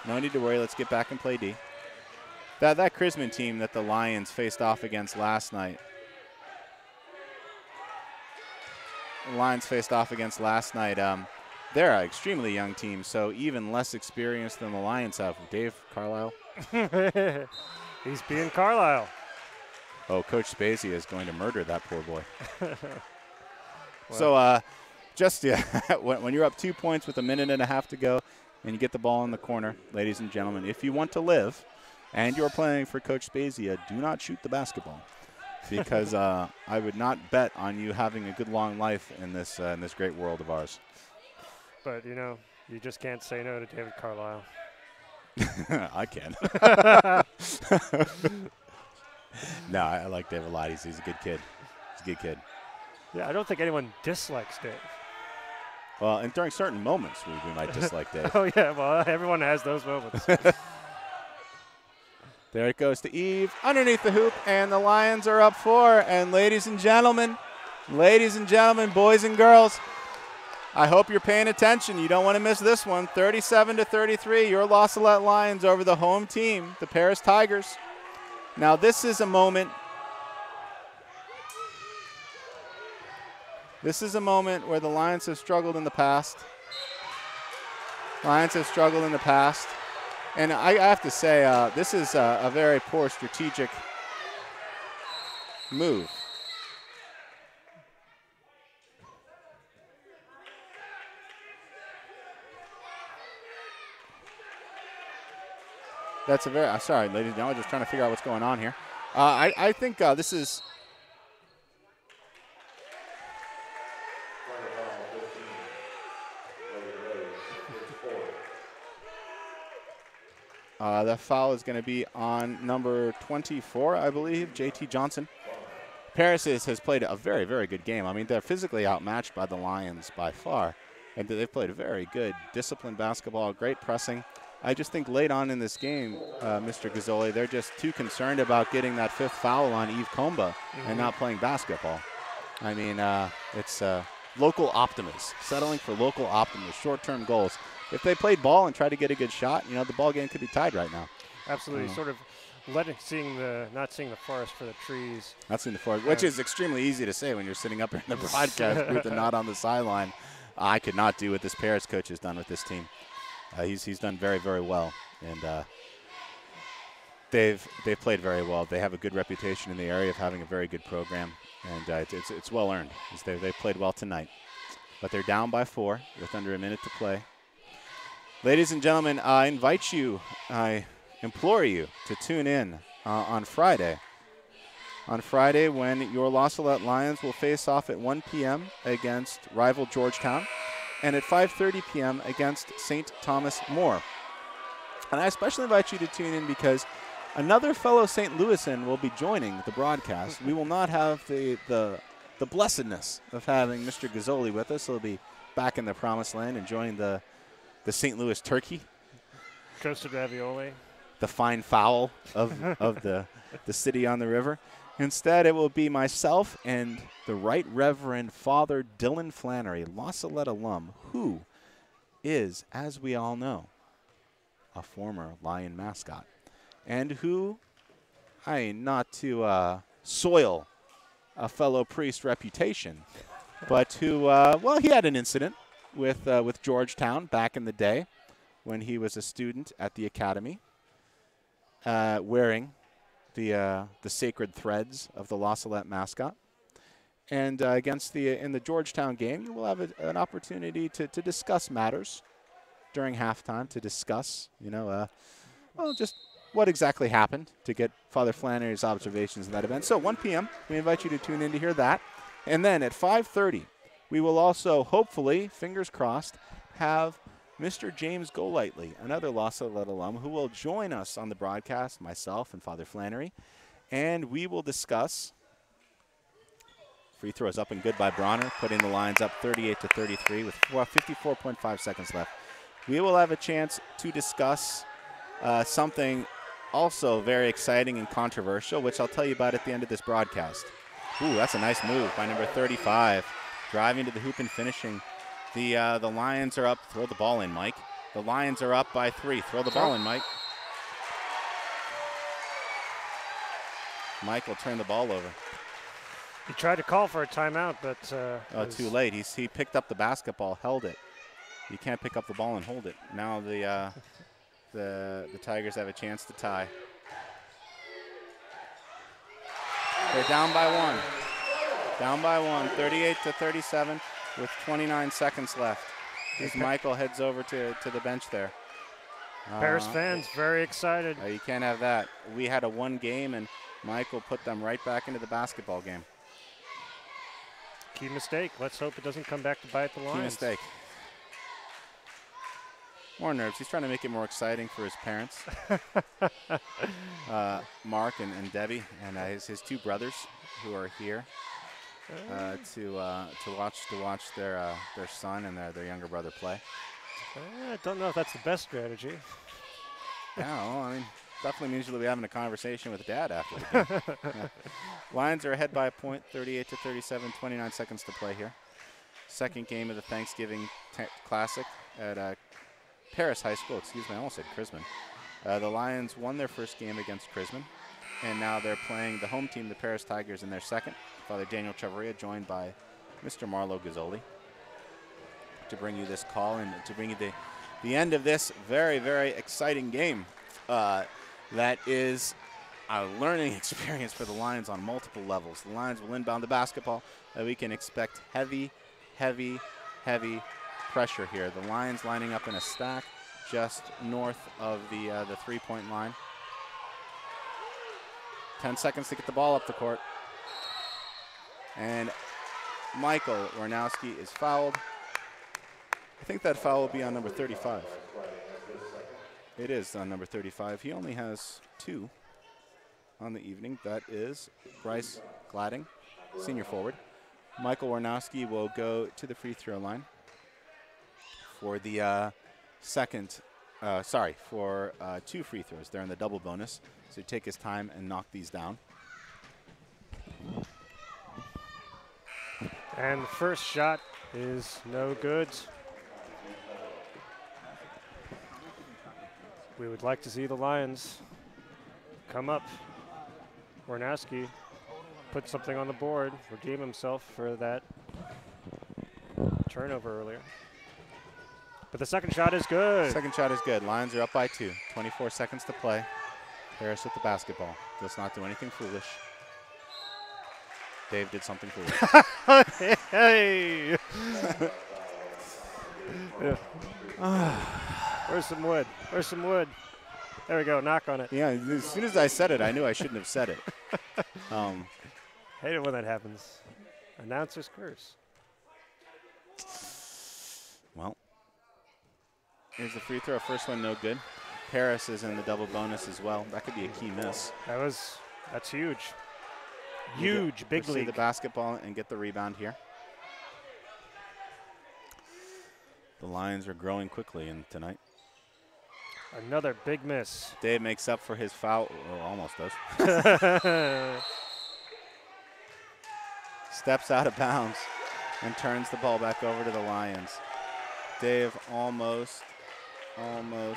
No need to worry. Let's get back and play D. That Chrisman team that the Lions faced off against last night. They're an extremely young team, so even less experienced than the Lions have. Dave Carlisle. He's being Carlisle. Oh, Coach Spezia is going to murder that poor boy. So when you're up 2 points with a minute and a half to go and you get the ball in the corner, ladies and gentlemen, if you want to live and you're playing for Coach Spezia, do not shoot the basketball, because I would not bet on you having a good long life in this great world of ours. But, you just can't say no to David Carlisle. I can. No, I like Dave a lot. He's a good kid. He's a good kid. Yeah, I don't think anyone dislikes Dave. Well, and during certain moments, we might dislike Dave. Oh, yeah, well, everyone has those moments. There it goes to Eve underneath the hoop, and the Lions are up 4. And ladies and gentlemen, boys and girls, I hope you're paying attention. You don't want to miss this one. 37-33, your La Salette Lions over the home team, the Paris Tigers. Now, this is a moment. This is a moment where the Lions have struggled in the past. And I have to say, this is a very poor strategic move. That's a very, sorry, ladies and gentlemen, just trying to figure out what's going on here. I think this is. The foul is going to be on number 24, I believe, JT Johnson. Paris has played a very, very good game. I mean, they're physically outmatched by the Lions by far. And they've played a very good, disciplined basketball, great pressing. I just think late on in this game, Mr. Gazzoli, they're just too concerned about getting that 5th foul on Eve Comba and not playing basketball. I mean, it's local optimists, settling for local optimists, short-term goals. If they played ball and tried to get a good shot, the ball game could be tied right now. Absolutely, sort of not seeing the forest for the trees. Not seeing the forest, which is extremely easy to say when you're sitting up in the broadcast booth and not on the sideline. I could not do what this Paris coach has done with this team. He's done very, very well, and they've played very well. They have a good reputation in the area of having a very good program, and it's well earned. They played well tonight, but they're down by 4 with under a minute to play. Ladies and gentlemen, I implore you to tune in on Friday. On Friday, when your La Salette Lions will face off at 1 p.m. against rival Georgetown, and at 5:30 p.m. against St. Thomas More. And I especially invite you to tune in because another fellow St. Louisan will be joining the broadcast. We will not have the blessedness of having Mr. Gazzoli with us. He'll be back in the promised land enjoying the St. Louis turkey. Toasted ravioli. The fine fowl of the city on the river. Instead, it will be myself and the Right Reverend Father Dylan Flannery, La Salette alum, who is, as we all know, a former Lion mascot, and who, not to soil a fellow priest's reputation, but who, he had an incident with Georgetown back in the day when he was a student at the academy, wearing the sacred threads of the La Salette mascot. And in the Georgetown game, you will have an opportunity to discuss matters during halftime, to discuss, just what exactly happened, to get Father Flannery's observations in that event. So 1 p.m., we invite you to tune in to hear that. And then at 5:30, we will also, hopefully, fingers crossed, have Mr. James Golightly, another La Salette alum, who will join us on the broadcast, myself and Father Flannery. And we will discuss. Free throws up and good by Bronner, putting the Lions up 38-33 with 54.5 seconds left. We will have a chance to discuss something also very exciting and controversial, which I'll tell you about at the end of this broadcast. Ooh, that's a nice move by number 35, driving to the hoop and finishing. The Lions are up. Throw the ball in, Mike. The Lions are up by 3. Throw the ball in, Mike. Mike will turn the ball over. He tried to call for a timeout, but too late. He picked up the basketball, held it. You can't pick up the ball and hold it. Now the Tigers have a chance to tie. They're down by 1. Down by 1, 38-37 with 29 seconds left. As Michael heads over to the bench there. Paris fans very excited. You can't have that. We had a 1 game, and Michael put them right back into the basketball game. Key mistake. Let's hope it doesn't come back to bite the Lions. Key mistake. More nerves. He's trying to make it more exciting for his parents, Mark and Debbie, and his 2 brothers who are here to watch their son and their younger brother play. I don't know if that's the best strategy. Yeah, well, I mean, definitely means you'll be having a conversation with Dad after the game. Yeah. Lions are ahead by a point, 38-37, 29 seconds to play here. Second game of the Thanksgiving Classic at Paris High School. Excuse me, I almost said Crisman. The Lions won their first game against Crisman, and now they're playing the home team, the Paris Tigers, in their second. Father Daniel Chavarria, joined by Mr. Marlo Gazzoli, to bring you this call and to bring you the end of this very, very exciting game. That is a learning experience for the Lions on multiple levels. The Lions will inbound the basketball. We can expect heavy, heavy, heavy pressure here. The Lions lining up in a stack just north of the 3-point line. 10 seconds to get the ball up the court. And Michael Warnowski is fouled. I think that foul will be on number 35. It is on number 35. He only has 2 on the evening. That is Bryce Gladding, senior forward. Michael Warnowski will go to the free throw line for the for 2 free throws. They're in the double bonus, so take his time and knock these down. And the first shot is no good. We would like to see the Lions come up. Warnowski put something on the board, redeem himself for that turnover earlier. But the second shot is good. Second shot is good. Lions are up by 2. 24 seconds to play. Harris with the basketball. Let's not do anything foolish. Dave did something foolish. Hey! Where's some wood? Where's some wood? There we go. Knock on it. Yeah, as soon as I said it, I knew I shouldn't have said it. Hate it when that happens. Announcer's curse. Well, here's the free throw. First one, no good. Paris is in the double bonus as well. That could be a key miss. That's huge. Huge, big league. See the basketball and get the rebound here. The Lions are growing quickly tonight. Another big miss. Dave makes up for his foul. Well, almost does. Steps out of bounds and turns the ball back over to the Lions. Dave almost. Warnowski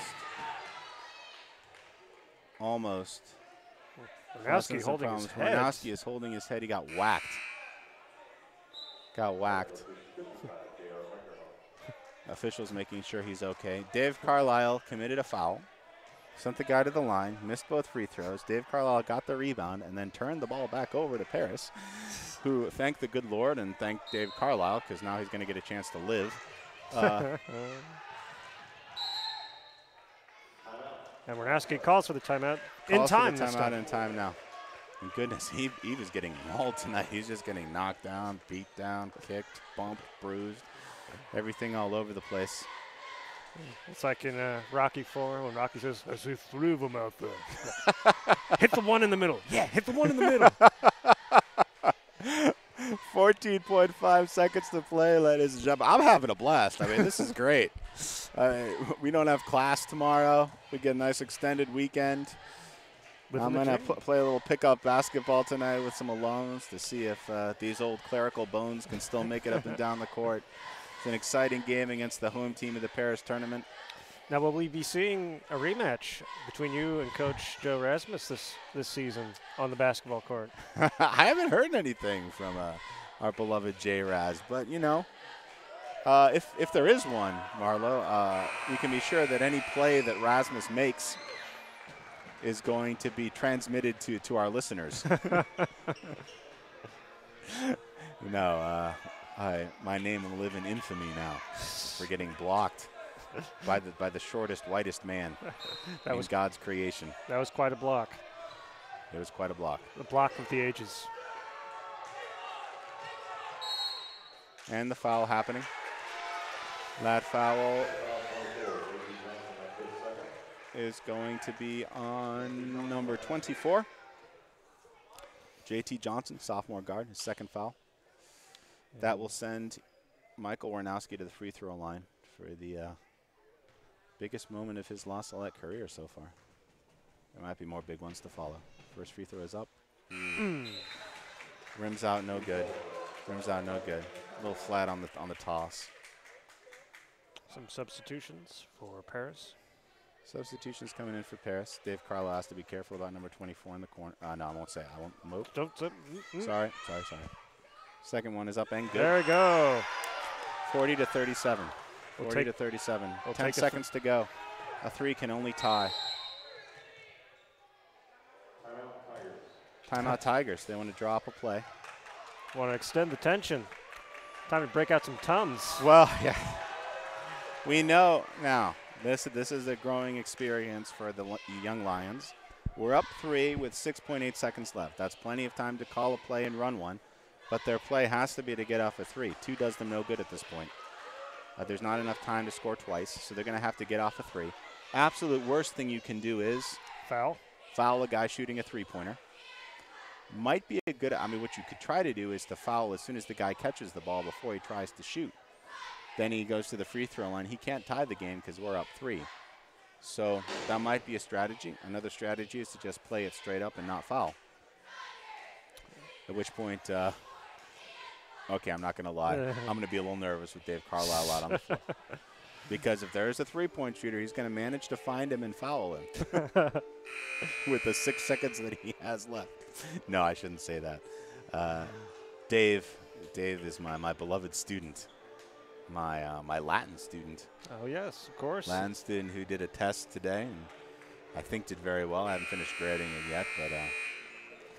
holding his head. Warnowski is holding his head. He got whacked. Officials making sure he's okay. Dave Carlisle committed a foul. Sent the guy to the line. Missed both free throws. Dave Carlisle got the rebound and then turned the ball back over to Paris, who thanked the good Lord and thanked Dave Carlisle because now he's going to get a chance to live. And Warnowski calls for the timeout. In time now. And goodness, he was getting mauled tonight. He's just getting knocked down, beat down, kicked, bumped, bruised, everything all over the place. It's like in Rocky 4 when Rocky says, "I see 3 of them out there." Hit the one in the middle. Yeah, hit the one in the middle. 14.5 seconds to play, ladies and gentlemen. I'm having a blast. I mean, this is great. We don't have class tomorrow. We get a nice extended weekend. I'm going to play a little pickup basketball tonight with some alums to see if these old clerical bones can still make it up and down the court. It's an exciting game against the home team of the Paris tournament. Now, will we be seeing a rematch between you and Coach Joe Rasmus this season on the basketball court? I haven't heard anything from our beloved J. Raz, but, you know, if there is one, Marlo, we can be sure that any play that Rasmus makes is going to be transmitted to our listeners. No, my name will live in infamy now for getting blocked by the shortest, whitest man in God's creation. That was quite a block. It was quite a block. The block of the ages. And the foul happening. That foul is going to be on number 24. JT Johnson, sophomore guard, his second foul. That will send Michael Warnowski to the free throw line for the biggest moment of his La Salette career so far. There might be more big ones to follow. First free throw is up. Rims out, no good. Rims out, no good. A little flat on the toss. Some substitutions for Paris. Substitutions coming in for Paris. Dave Carlisle has to be careful about number 24 in the corner. No, I won't say it. I won't move. Sorry. Second one is up and good. There we go. 40 to 37. 40 to 37. 10 seconds to go. A 3 can only tie. Timeout Tigers. They want to draw up a play. Want to extend the tension. Time to break out some Tums. Well, yeah. We know now. This is a growing experience for the young Lions. We're up 3 with 6.8 seconds left. That's plenty of time to call a play and run one, but their play has to be to get off a 3. 2 does them no good at this point. There's not enough time to score twice, so they're going to have to get off a 3. Absolute worst thing you can do is foul a guy shooting a three-pointer. Might be a good, what you could try to do is to foul as soon as the guy catches the ball before he tries to shoot. Then he goes to the free throw line. He can't tie the game because we're up 3. So that might be a strategy. Another strategy is to just play it straight up and not foul. At which point, okay, I'm not going to lie. I'm going to be a little nervous with Dave Carlisle out on the floor. Because if there is a three-point shooter, he's going to manage to find him and foul him with the 6 seconds that he has left. No, I shouldn't say that. Dave is my beloved student. My Latin student. Oh, yes, of course. Latin student who did a test today and I think did very well. I haven't finished grading it yet, but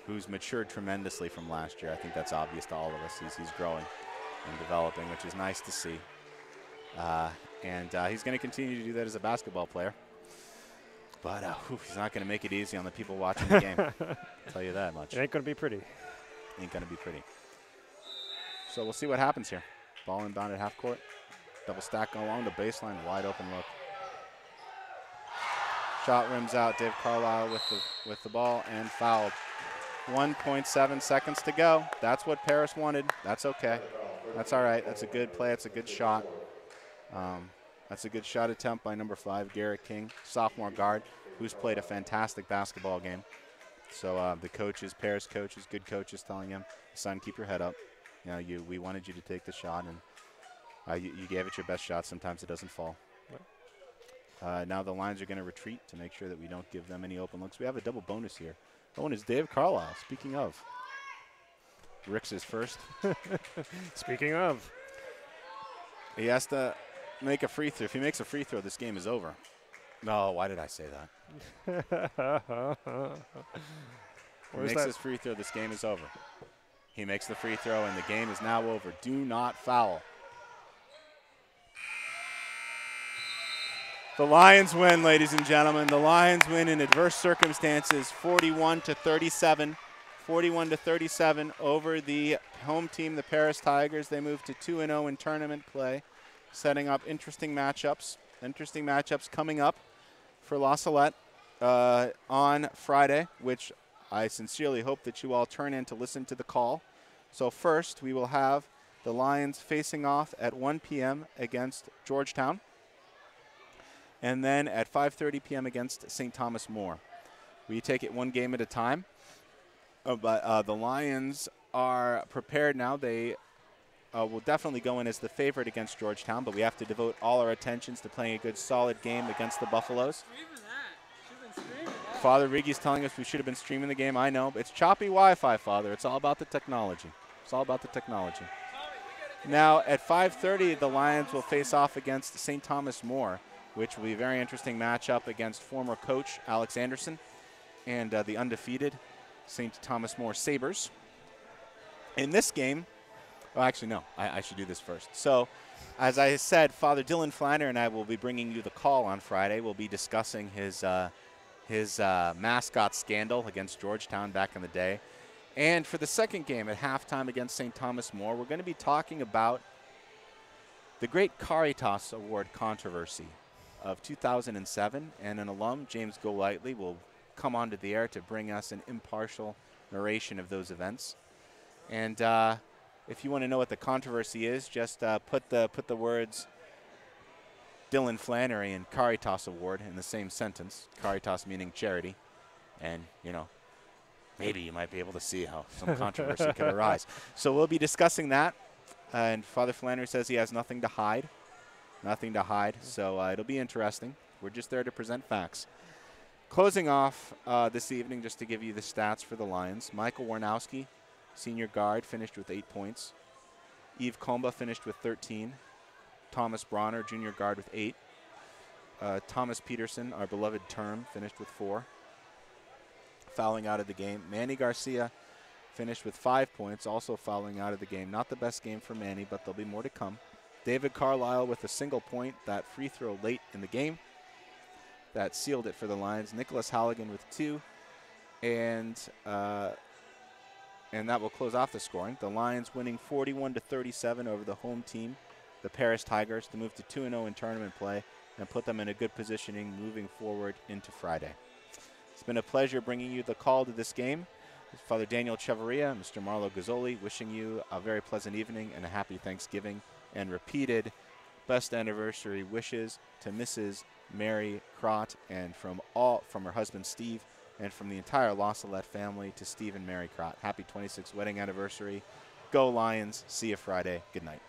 who's matured tremendously from last year. I think that's obvious to all of us. He's growing and developing, which is nice to see. And he's going to continue to do that as a basketball player. But he's not going to make it easy on the people watching the game. I'll tell you that much. It ain't going to be pretty. Ain't going to be pretty. So we'll see what happens here. Ball inbound at half court. Double stack along the baseline. Wide open look. Shot rims out. Dave Carlisle with the ball and fouled. 1.7 seconds to go. That's what Paris wanted. That's okay. That's all right. That's a good play. That's a good shot. That's a good shot attempt by number 5, Garrett King, sophomore guard, who's played a fantastic basketball game. So the coaches, Paris coaches, good coaches, telling him, son, keep your head up. We wanted you to take the shot, and you gave it your best shot. Sometimes it doesn't fall. Now the Lions are going to retreat to make sure that we don't give them any open looks. We have a double bonus here. That one is Dave Carlisle. Speaking of, Rick's is first. Speaking of, he has to make a free throw. If he makes a free throw, this game is over. No, why did I say that? He makes his free throw, this game is over. He makes the free throw, and the game is now over. Do not foul. The Lions win, ladies and gentlemen. The Lions win in adverse circumstances, 41 to 37. 41 to 37 over the home team, the Paris Tigers. They move to 2-0 in tournament play, setting up interesting matchups interesting matchups coming up for La Salette on Friday, which I sincerely hope that you all turn in to listen to the call. So first, we will have the Lions facing off at 1 p.m. against Georgetown, and then at 5:30 p.m. against St. Thomas More. We take it one game at a time, but the Lions are prepared now. They will definitely go in as the favorite against Georgetown, but we have to devote all our attentions to playing a good, solid game against the Buffaloes. Father Rigi's telling us we should have been streaming the game. I know. It's choppy Wi-Fi, Father. It's all about the technology. It's all about the technology. Now, at 5:30, the Lions will face off against St. Thomas More, which will be a very interesting matchup against former coach Alex Anderson and the undefeated St. Thomas More Sabres. In this game, well, actually, no, I should do this first. So, as I said, Father Dylan Flanner and I will be bringing you the call on Friday. We'll be discussing his mascot scandal against Georgetown back in the day. And for the second game at halftime against St. Thomas More, we're going to be talking about the great Caritas Award controversy of 2007. And an alum, James Golightly, will come onto the air to bring us an impartial narration of those events. And if you want to know what the controversy is, just put the words Dylan Flannery and Caritas Award in the same sentence, Caritas meaning charity, and, you know, maybe you might be able to see how some controversy could arise. So we'll be discussing that, and Father Flannery says he has nothing to hide. Nothing to hide, so it'll be interesting. We're just there to present facts. Closing off this evening, just to give you the stats for the Lions, Michael Warnowski, senior guard, finished with 8 points. Yves Comba finished with 13. Thomas Bronner, junior guard, with 8. Thomas Peterson, our beloved term, finished with 4. Fouling out of the game. Manny Garcia finished with 5 points, also fouling out of the game. Not the best game for Manny, but there'll be more to come. David Carlisle with a single point, that free throw late in the game. That sealed it for the Lions. Nicholas Halligan with 2. And that will close off the scoring. The Lions winning 41-37 over the home team, the Paris Tigers, to move to 2-0 in tournament play and put them in a good positioning moving forward into Friday. It's been a pleasure bringing you the call to this game. Father Daniel Chevarria, Mr. Marlo Gazzoli, wishing you a very pleasant evening and a happy Thanksgiving, and repeated best anniversary wishes to Mrs. Mary Crott, and from her husband Steve, and from the entire La Salette family to Steve and Mary Crott. Happy 26th wedding anniversary. Go Lions. See you Friday. Good night.